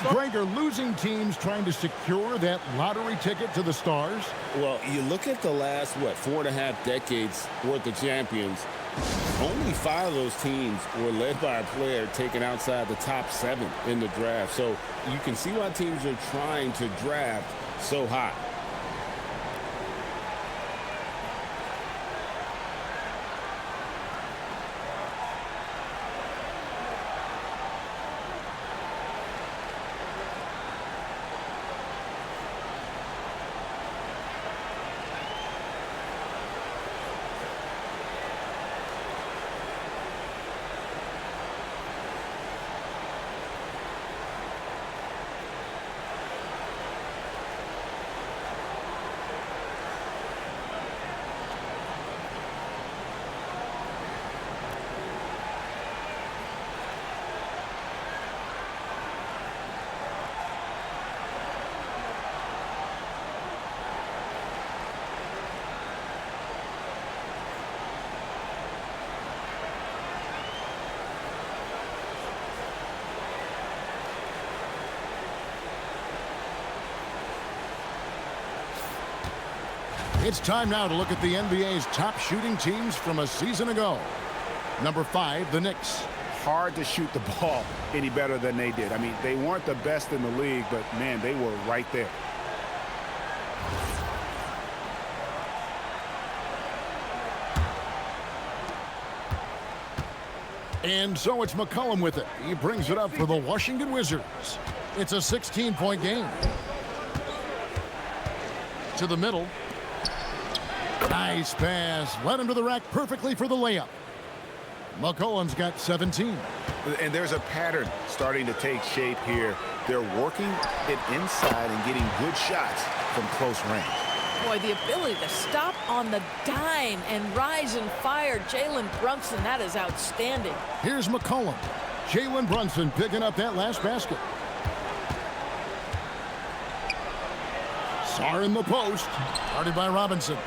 Greg, are losing teams trying to secure that lottery ticket to the stars? Well, you look at the last, 4.5 decades worth of champions, only 5 of those teams were led by a player taken outside the top 7 in the draft. So you can see why teams are trying to draft so high. It's time now to look at the NBA's top shooting teams from a season ago. Number 5, the Knicks. Hard to shoot the ball any better than they did. I mean, they weren't the best in the league, but, man, they were right there. And so it's McCollum with it. He brings it up for the Washington Wizards. It's a 16-point game. To the middle. Nice pass. Led him to the rack perfectly for the layup. McCollum's got 17. And there's a pattern starting to take shape here. They're working it inside and getting good shots from close range. Boy, the ability to stop on the dime and rise and fire. Jalen Brunson, that is outstanding. Here's McCollum. Jalen Brunson picking up that last basket. Sarr in the post. Guarded by Robinson.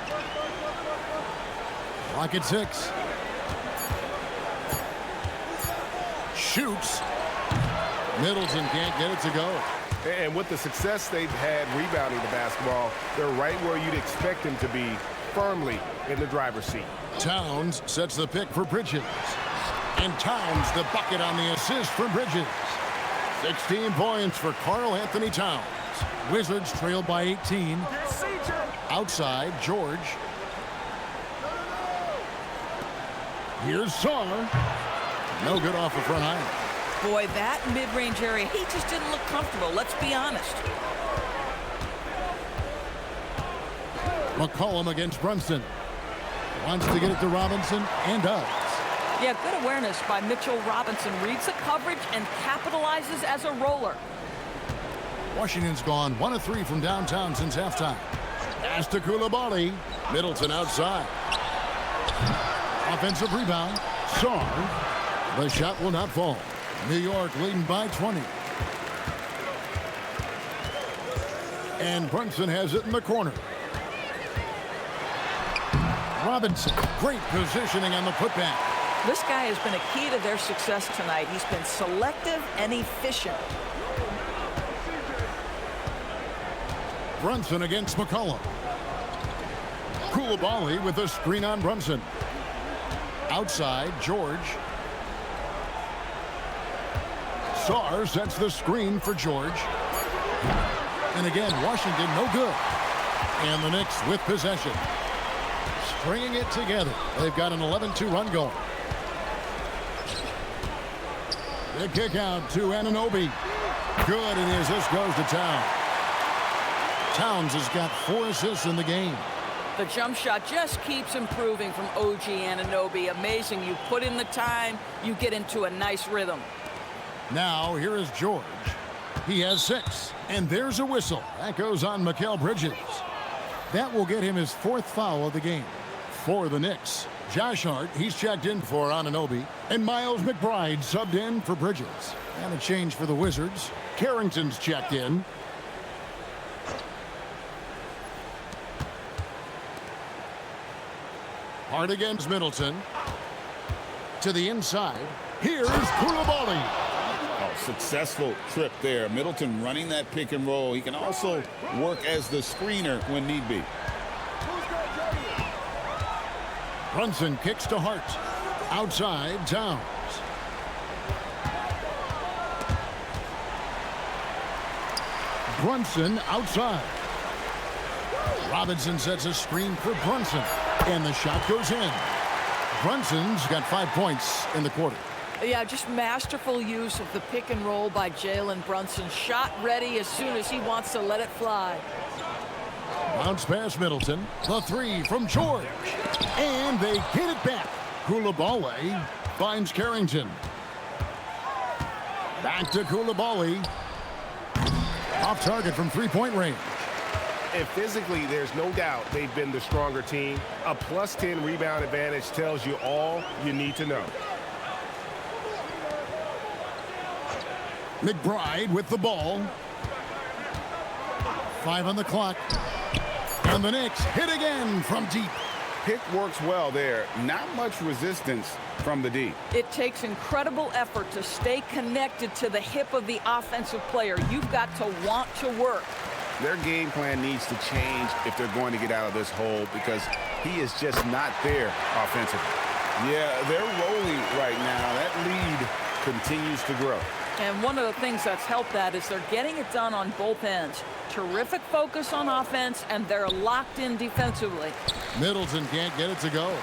Clock at 6. Shoots. Middleton can't get it to go. And with the success they've had rebounding the basketball, they're right where you'd expect them to be, firmly in the driver's seat. Towns sets the pick for Bridges. And Towns the bucket on the assist for Bridges. 16 points for Karl-Anthony Towns. Wizards trail by 18. Outside, George. Here's Sarr. No good off the front iron. Boy, that mid-range area, he just didn't look comfortable, let's be honest. McCollum against Brunson. Wants to get it to Robinson and does. Yeah, good awareness by Mitchell Robinson. Reads the coverage and capitalizes as a roller. Washington's gone 1 of 3 from downtown since halftime. Pass to Kulabali. Middleton outside. Offensive rebound. Sarr. The shot will not fall. New York leading by 20. And Brunson has it in the corner. Robinson, great positioning on the putback. This guy has been a key to their success tonight. He's been selective and efficient. Brunson against McCollum. Kulabali with a screen on Brunson. Outside, George. Sarr sets the screen for George. And again, Washington no good. And the Knicks with possession. Stringing it together. They've got an 11-2 run going. The kick out to Anunoby. Good, and the assist goes to Towns. Towns has got 4 assists in the game. The jump shot just keeps improving from OG Anunoby. Amazing. You put in the time, you get into a nice rhythm. Now, here is George. He has 6, and there's a whistle. That goes on Mikal Bridges. That will get him his 4th foul of the game. For the Knicks, Josh Hart, he's checked in for Anunoby, and Miles McBride subbed in for Bridges. And a change for the Wizards. Carrington's checked in. Hart against Middleton. To the inside. Here's Kulabali. Oh, successful trip there. Middleton running that pick and roll. He can also work as the screener when need be. Brunson kicks to Hart. Outside, Towns. Brunson outside. Robinson sets a screen for Brunson. And the shot goes in. Brunson's got 5 points in the quarter. Yeah, just masterful use of the pick and roll by Jalen Brunson. Shot ready as soon as he wants to let it fly. Bounce past Middleton. The 3 from George. And they get it back. Kulabali finds Carrington. Back to Kulabali. Off target from 3-point range. And physically, there's no doubt they've been the stronger team. A +10 rebound advantage tells you all you need to know. McBride with the ball. 5 on the clock. And the Knicks hit again from deep. Pick works well there. Not much resistance from the D. It takes incredible effort to stay connected to the hip of the offensive player. You've got to want to work. Their game plan needs to change if they're going to get out of this hole because he is just not there offensively. Yeah, they're rolling right now. That lead continues to grow. And one of the things that's helped that is they're getting it done on both ends. Terrific focus on offense, and they're locked in defensively. Middleton can't get it to go.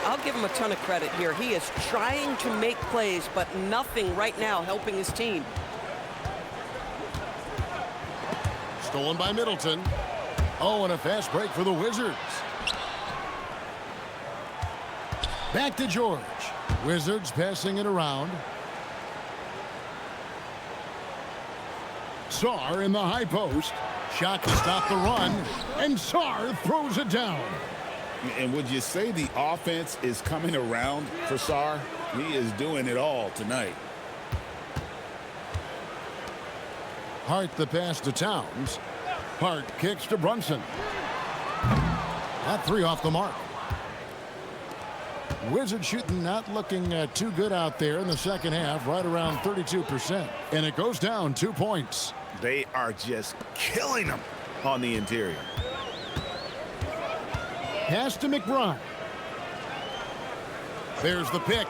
I'll give him a ton of credit here. He is trying to make plays, but nothing right now helping his team. Stolen by Middleton. Oh, and a fast break for the Wizards. Back to George. Wizards passing it around. Sarr in the high post. Shot to stop the run. And Sarr throws it down. And would you say the offense is coming around for Sarr? He is doing it all tonight. Hart the pass to Towns. Hart kicks to Brunson. That 3 off the mark. Wizards shooting not looking too good out there in the second half, right around 32%. And it goes down 2 points. They are just killing them on the interior. Pass to McBride. There's the pick.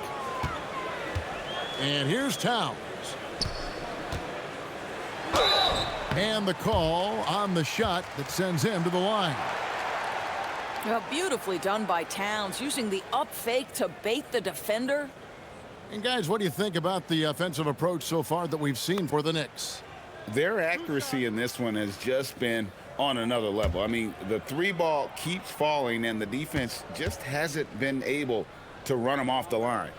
And here's Towns. And the call on the shot that sends him to the line. Well, beautifully done by Towns, using the up fake to bait the defender. And guys, what do you think about the offensive approach so far that we've seen for the Knicks? Their accuracy in this one has just been on another level. I mean, the 3 ball keeps falling, and the defense just hasn't been able to run them off the line.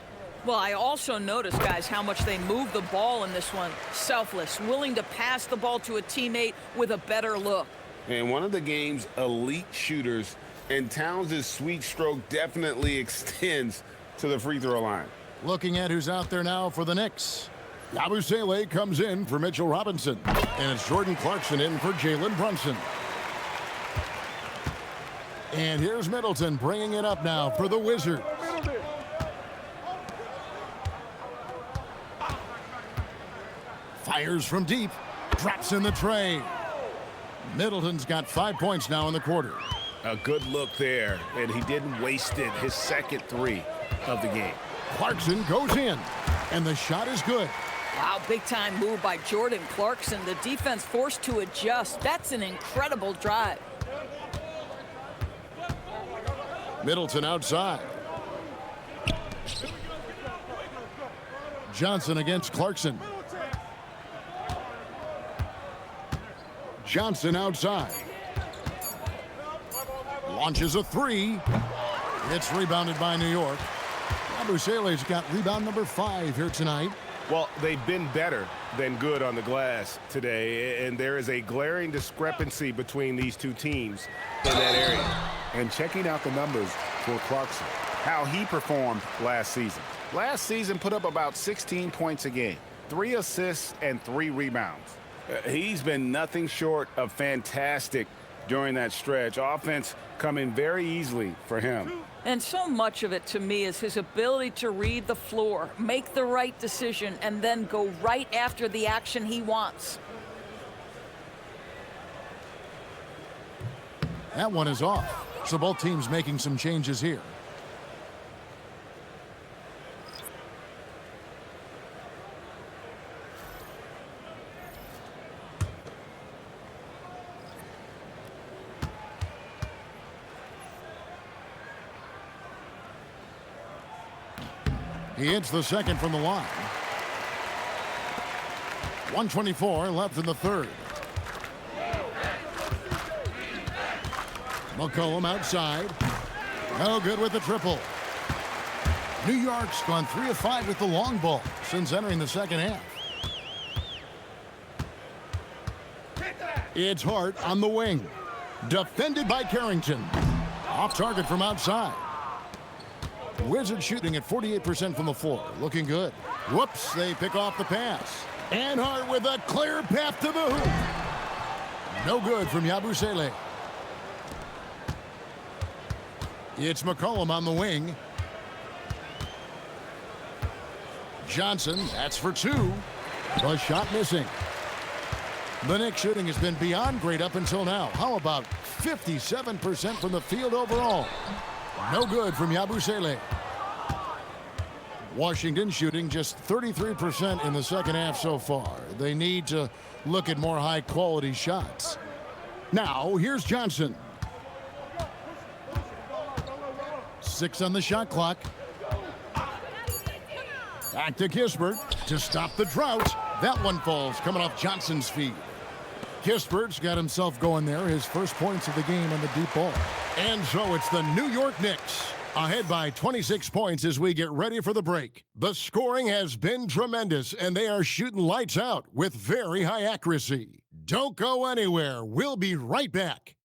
Well, I also noticed, guys, how much they move the ball in this one. Selfless, willing to pass the ball to a teammate with a better look. And one of the game's elite shooters, and Towns' sweet stroke definitely extends to the free throw line. Looking at who's out there now for the Knicks. Yabusele comes in for Mitchell Robinson. And it's Jordan Clarkson in for Jalen Brunson. And here's Middleton bringing it up now for the Wizards. Fires from deep. Drops in the tray. Middleton's got 5 points now in the quarter. A good look there, and he didn't waste it. His second 3 of the game. Clarkson goes in, and the shot is good. Wow, big-time move by Jordan Clarkson. The defense forced to adjust. That's an incredible drive. Middleton outside. Johnson against Clarkson. Johnson outside. Launches a three. It's rebounded by New York. Yabusele's got rebound number 5 here tonight. Well, they've been better than good on the glass today, and there is a glaring discrepancy between these two teams in that area. And checking out the numbers for Clarkson, how he performed last season. Last season put up about 16 points a game, 3 assists and 3 rebounds. He's been nothing short of fantastic during that stretch. Offense coming very easily for him. And so much of it to me is his ability to read the floor, make the right decision, and then go right after the action he wants. That one is off. So both teams making some changes here. He hits the second from the line. 1:24 left in the third. McCollum outside. No good with the triple. New York's gone 3 of 5 with the long ball since entering the second half. It's Hart on the wing. Defended by Carrington. Off target from outside. Wizards shooting at 48% from the floor. Looking good. Whoops, they pick off the pass. And Hart with a clear path to the hoop. No good from Yabusele. It's McCollum on the wing. Johnson, that's for 2. The shot missing. The Knicks shooting has been beyond great up until now. How about 57% from the field overall? No good from Yabusele. Washington shooting just 33% in the second half so far. They need to look at more high-quality shots. Now, here's Johnson. 6 on the shot clock. Back to Kispert to stop the drought. That one falls coming off Johnson's feet. Kispert's got himself going there, his first points of the game on the deep ball. And so it's the New York Knicks ahead by 26 points as we get ready for the break. The scoring has been tremendous, and they are shooting lights out with very high accuracy. Don't go anywhere. We'll be right back.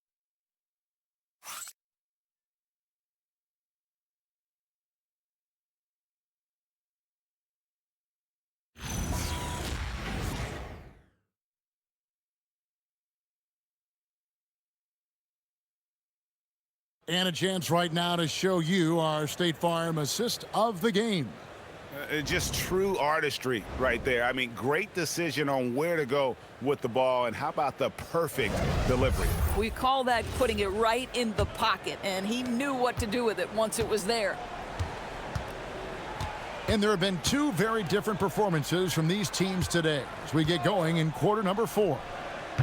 And a chance right now to show you our State Farm assist of the game. Just true artistry right there. I mean, great decision on where to go with the ball, and how about the perfect delivery? We call that putting it right in the pocket, and he knew what to do with it once it was there. And there have been 2 very different performances from these teams today as we get going in quarter number 4.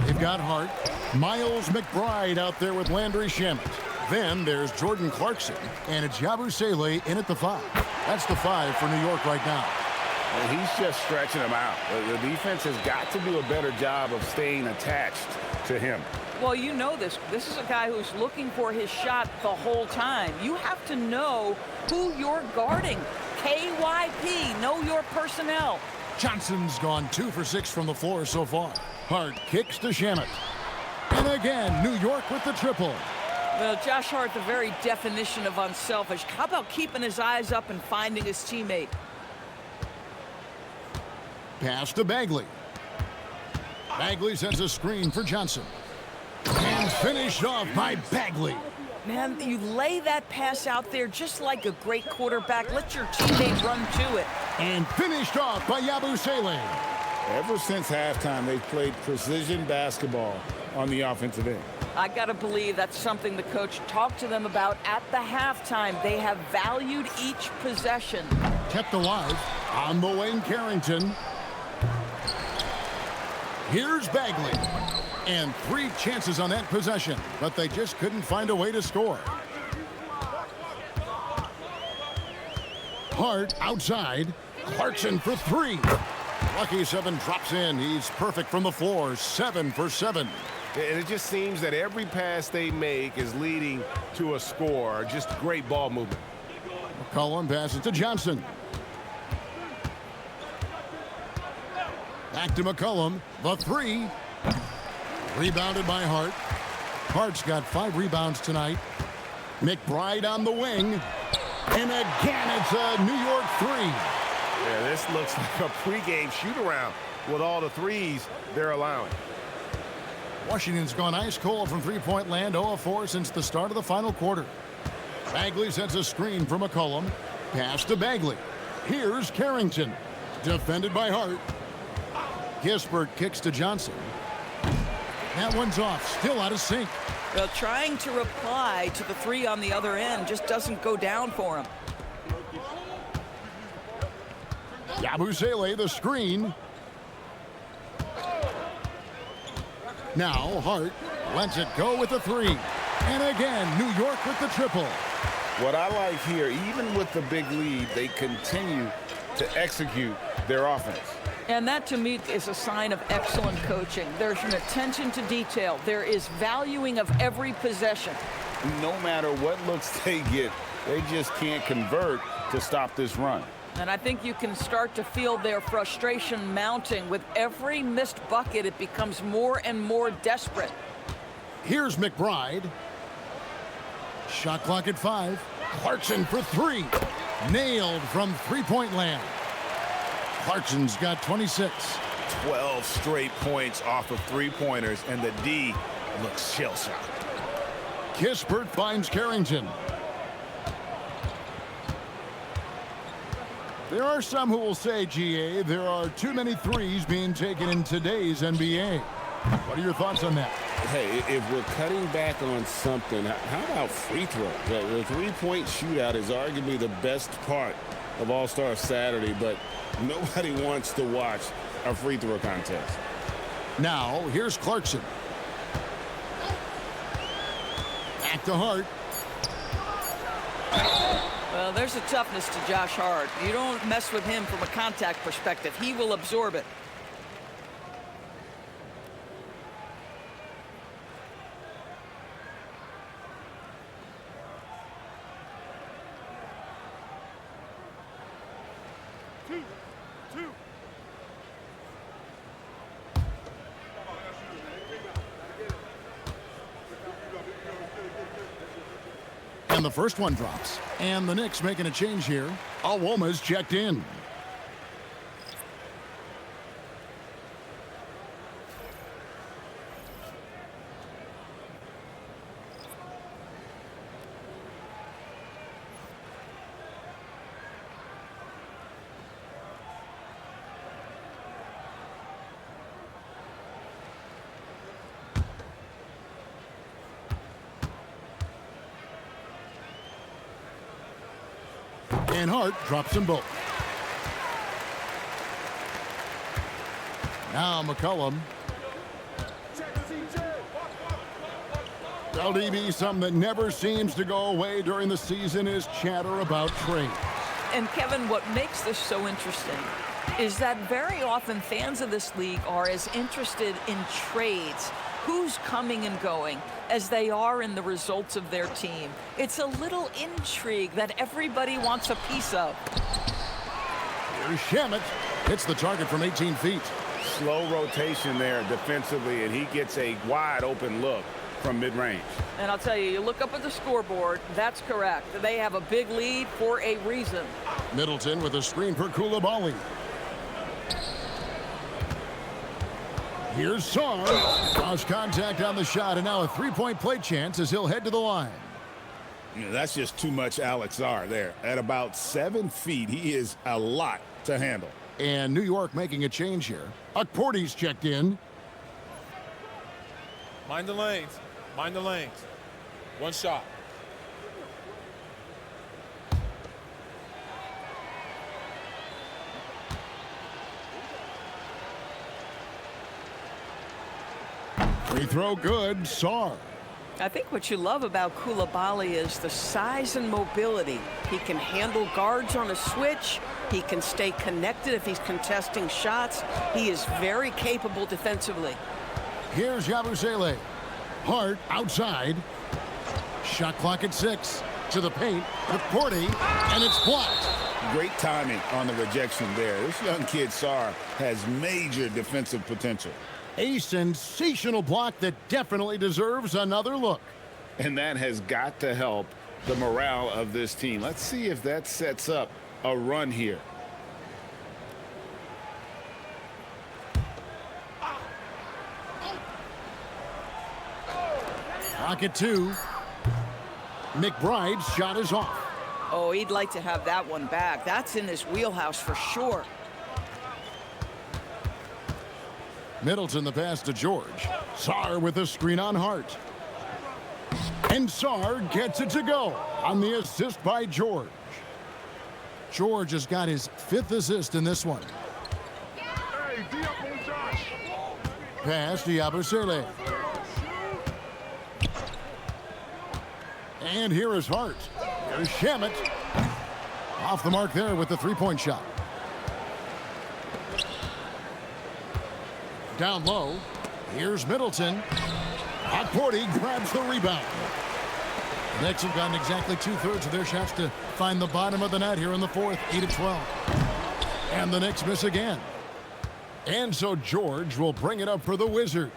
They've got Hart, Miles McBride out there with Landry Shamet. Then there's Jordan Clarkson, and it's Yabusele in at the 5. That's the 5 for New York right now. And he's just stretching them out. The defense has got to do a better job of staying attached to him. Well, you know this. This is a guy who's looking for his shot the whole time. You have to know who you're guarding. KYP, know your personnel. Johnson's gone 2 for 6 from the floor so far. Hart kicks to Shamet. And again, New York with the triple. Well, Josh Hart, the very definition of unselfish. How about keeping his eyes up and finding his teammate? Pass to Bagley. Bagley sends a screen for Johnson. And finished off by Bagley. Man, you lay that pass out there just like a great quarterback. Let your teammate run to it. And finished off by Yabusele. Ever since halftime, they've played precision basketball on the offensive end. I got to believe that's something the coach talked to them about at the halftime. They have valued each possession. Kept alive on the wing, Carrington. Here's Bagley. And 3 chances on that possession, but they just couldn't find a way to score. Hart outside. Clarkson for 3. Lucky 7 drops in. He's perfect from the floor. 7 for 7. And it just seems that every pass they make is leading to a score. Just great ball movement. McCollum passes to Johnson. Back to McCollum. The three. Rebounded by Hart. Hart's got 5 rebounds tonight. McBride on the wing. And again, it's a New York three. Yeah, this looks like a pregame shoot-around with all the threes they're allowing. Washington's gone ice cold from three-point land, 0-4 since the start of the final quarter. Bagley sets a screen for McCollum. Pass to Bagley. Here's Carrington. Defended by Hart. Kispert kicks to Johnson. That one's off, still out of sync. Well, trying to reply to the three on the other end just doesn't go down for him. Yabusele, the screen. Now Hart lets it go with the three. And again, New York with the triple. What I like here, even with the big lead, they continue to execute their offense. And that, to me, is a sign of excellent coaching. There's an attention to detail. There is valuing of every possession. No matter what looks they get, they just can't convert to stop this run. And I think you can start to feel their frustration mounting. With every missed bucket, it becomes more and more desperate. Here's McBride. Shot clock at 5. Clarkson for 3. Nailed from three-point land. Clarkson's got 26. 12 straight points off of three-pointers, and the D looks shell-shocked. Kispert finds Carrington. There are some who will say, GA, there are too many threes being taken in today's NBA. What are your thoughts on that? Hey, if we're cutting back on something, how about free throws? The three-point shootout is arguably the best part of All-Star Saturday, but nobody wants to watch a free throw contest. Now, here's Clarkson. Back to Hart. Well, there's a toughness to Josh Hart. You don't mess with him from a contact perspective. He will absorb it. And the first one drops. And the Knicks making a change here. Alwoma's checked in. And Hart drops them both. Now McCollum. LDB, something that never seems to go away during the season is chatter about trades. And Kevin, what makes this so interesting is that very often fans of this league are as interested in trades, who's coming and going, as they are in the results of their team. It's a little intrigue that everybody wants a piece of. Here's Shamet. Hits the target from 18 feet. Slow rotation there defensively, and he gets a wide open look from mid-range. And I'll tell you, you look up at the scoreboard, that's correct. They have a big lead for a reason. Middleton with a screen for Kulabali. Here's Sarr. Lost contact on the shot, and now a three-point play chance as he'll head to the line. You know, that's just too much Alex Sarr there. At about 7 feet, he is a lot to handle. And New York making a change here. Akporti's checked in. Mind the lanes. Mind the lanes. One shot. Free throw good. Sarr. I think what you love about Kulabali is the size and mobility. He can handle guards on a switch. He can stay connected if he's contesting shots. He is very capable defensively. Here's Yabusele. Hart outside. Shot clock at 6. To the paint with Porty, and it's blocked. Great timing on the rejection there. This young kid, Sarr, has major defensive potential. A sensational block that definitely deserves another look. And that has got to help the morale of this team. Let's see if that sets up a run here. Clock at 2. McBride's shot is off. Oh, he'd like to have that one back. That's in his wheelhouse for sure. Middleton the pass to George. Sarr with a screen on Hart. And Sarr gets it to go on the assist by George. George has got his 5th assist in this one. Pass to Yabusele. And here is Hart. There's Shamet. Off the mark there with the three-point shot. Down low. Here's Middleton. Porty grabs the rebound. The Knicks have gotten exactly 2/3 of their shots to find the bottom of the net here in the 4th. 8-12. And the Knicks miss again. And so George will bring it up for the Wizards.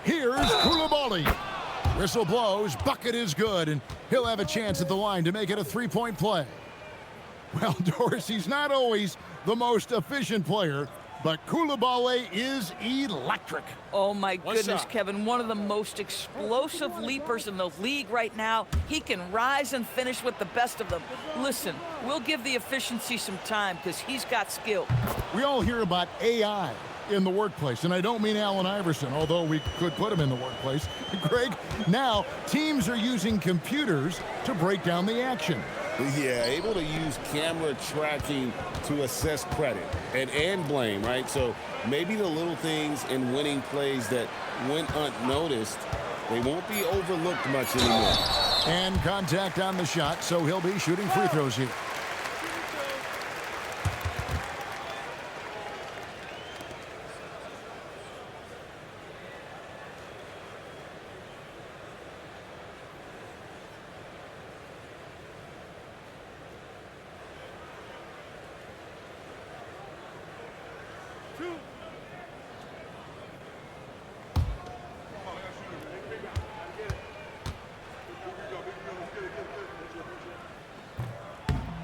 Here's Kulabali. Whistle blows, bucket is good, and he'll have a chance at the line to make it a 3-point play. Well, Dorsey's not always the most efficient player, but Kulabali is electric. Oh, my goodness, Kevin. One of the most explosive leapers in the league right now. He can rise and finish with the best of them. Listen, we'll give the efficiency some time because he's got skill. We all hear about AI in the workplace, and I don't mean Allen Iverson, although we could put him in the workplace. Greg, now teams are using computers to break down the action. Yeah, able to use camera tracking to assess credit and blame, right? So maybe the little things in winning plays that went unnoticed, they won't be overlooked much anymore. And contact on the shot, so he'll be shooting free throws here.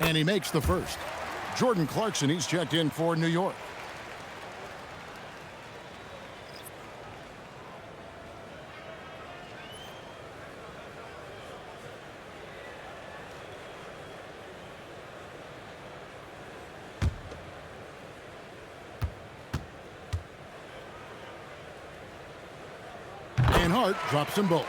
And he makes the first. Jordan Clarkson, he's checked in for New York. And Hart drops them both.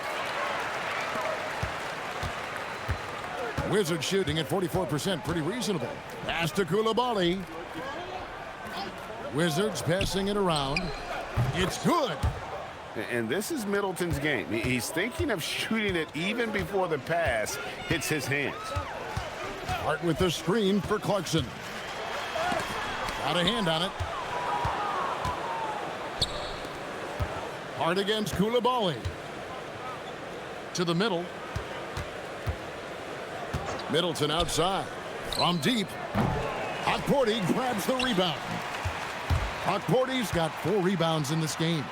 Wizards shooting at 44%, pretty reasonable. Pass to Kulabali. Wizards passing it around. It's good. And this is Middleton's game. He's thinking of shooting it even before the pass hits his hands. Hart with the screen for Clarkson. Got a hand on it. Hart against Kulabali. To the middle. Middleton outside. From deep. Porty grabs the rebound. Porty's got 4 rebounds in this game.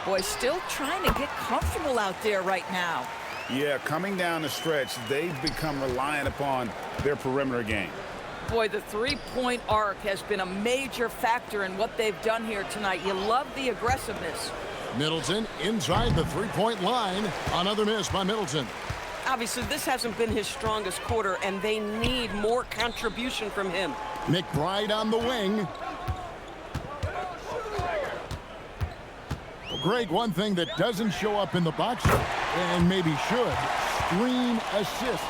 Boy, still trying to get comfortable out there right now. Yeah, coming down the stretch, they've become reliant upon their perimeter game. Boy, the three-point arc has been a major factor in what they've done here tonight. You love the aggressiveness. Middleton inside the three-point line. Another miss by Middleton. Obviously, this hasn't been his strongest quarter, and they need more contribution from him. McBride on the wing. Well, Greg, one thing that doesn't show up in the box score, and maybe should, screen assists.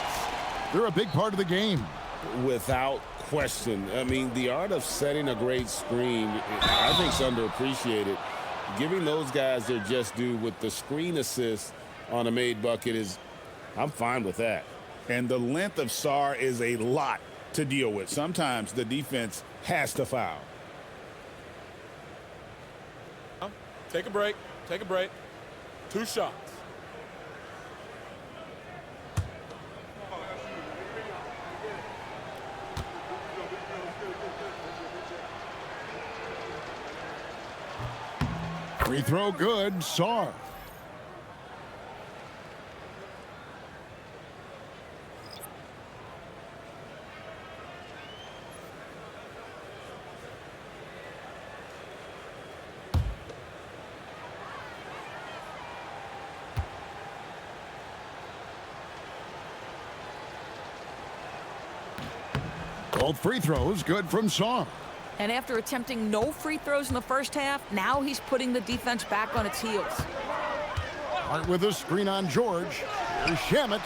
They're a big part of the game. Without question. I mean, the art of setting a great screen, I think, is underappreciated. Giving those guys their just due with the screen assist on a made bucket is, I'm fine with that. And the length of Sarr is a lot to deal with. Sometimes the defense has to foul. Take a break. Take a break. 2 shots. Free throw good, Sarr. Both free throws good from Sarr. And after attempting no free throws in the first half, now he's putting the defense back on its heels. Hart with a screen on George. Here's Shamet.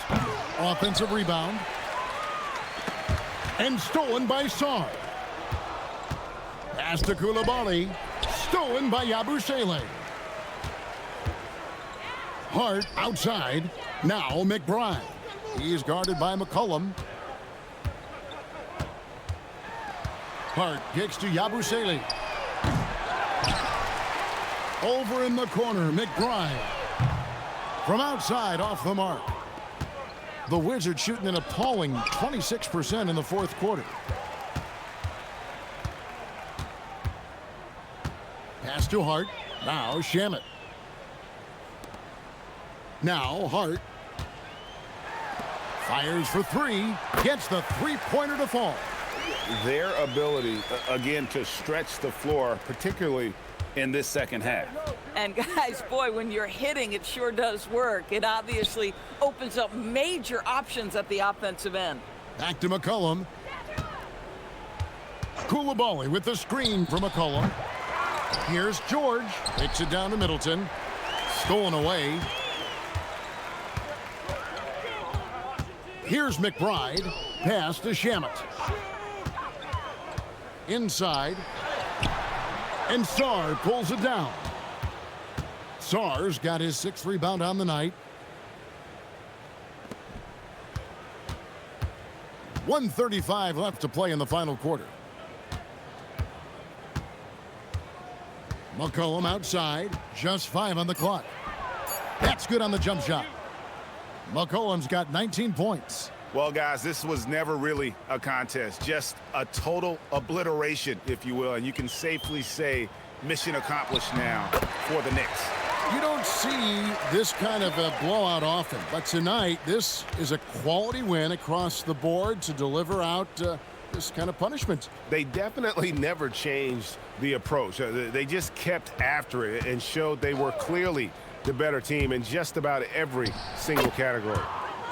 Offensive rebound. And stolen by Sarr. Pass to Kulabali. Stolen by Yabusele. Hart outside. Now McBride. He's guarded by McCollum. Hart kicks to Yabusele. Over in the corner, McBride. From outside, off the mark. The Wizards shooting an appalling 26% in the fourth quarter. Pass to Hart. Now Shamet. Now Hart. Fires for three. Gets the three-pointer to fall. Their ability, again, to stretch the floor, particularly in this second half. And guys, boy, when you're hitting, it sure does work. It obviously opens up major options at the offensive end. Back to McCollum. Kulabali with the screen for McCollum. Here's George. Takes it down to Middleton. Stolen away. Here's McBride. Pass to Shamet. Inside. And Sarr pulls it down. Sarr's got his 6th rebound on the night. 1:35 left to play in the final quarter. McCollum outside. Just 5 on the clock. That's good on the jump shot. McCollum's got 19 points. Well, guys, this was never really a contest, just a total obliteration, if you will, and you can safely say mission accomplished now for the Knicks. You don't see this kind of a blowout often, but tonight this is a quality win across the board to deliver out this kind of punishment. They definitely never changed the approach. They just kept after it and showed they were clearly the better team in just about every single category.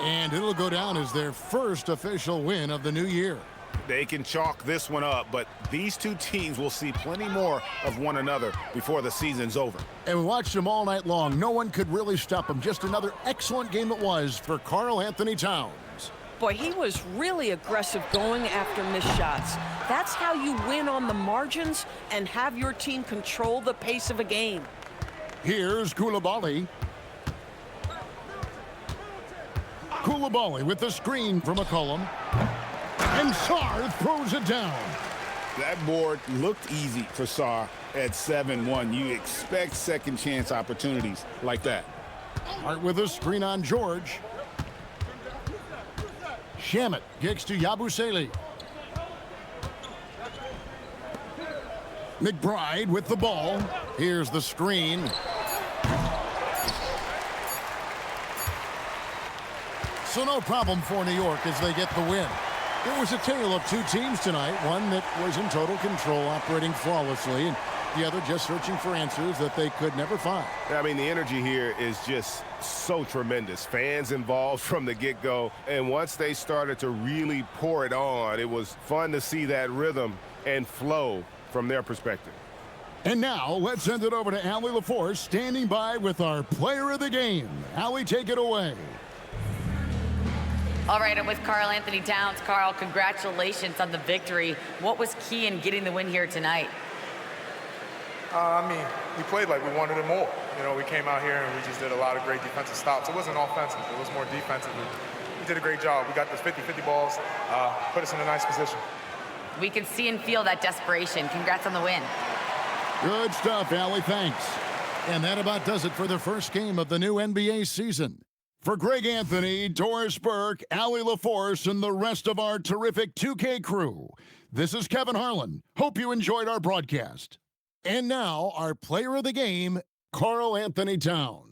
And it'll go down as their first official win of the new year. They can chalk this one up, but these two teams will see plenty more of one another before the season's over. And we watched them all night long. No one could really stop them. Just another excellent game it was for Karl-Anthony Towns. Boy, he was really aggressive going after missed shots. That's how you win on the margins and have your team control the pace of a game. Here's Kulabali. Kulabali with the screen from McCollum. And Sarr throws it down. That board looked easy for Sarr at 7-1. You expect second chance opportunities like that. Hart with a screen on George. Shamet kicks to Yabusele. McBride with the ball. Here's the screen. So no problem for New York as they get the win. It was a tale of two teams tonight, one that was in total control, operating flawlessly, and the other just searching for answers that they could never find. I mean, the energy here is just so tremendous. Fans involved from the get-go, and once they started to really pour it on, it was fun to see that rhythm and flow from their perspective. And now, let's send it over to Allie LaForce, standing by with our player of the game. Allie, take it away. All right, I'm with Karl-Anthony Towns. Karl, congratulations on the victory. What was key in getting the win here tonight? I mean, we played like we wanted it more. You know, we came out here and we just did a lot of great defensive stops. It wasn't offensive. It was more defensive. We did a great job. We got those 50-50 balls, put us in a nice position. We can see and feel that desperation. Congrats on the win. Good stuff, Allie. Thanks. And that about does it for the first game of the new NBA season. For Greg Anthony, Doris Burke, Allie LaForce, and the rest of our terrific 2K crew, this is Kevin Harlan. Hope you enjoyed our broadcast. And now, our player of the game, Karl-Anthony Towns.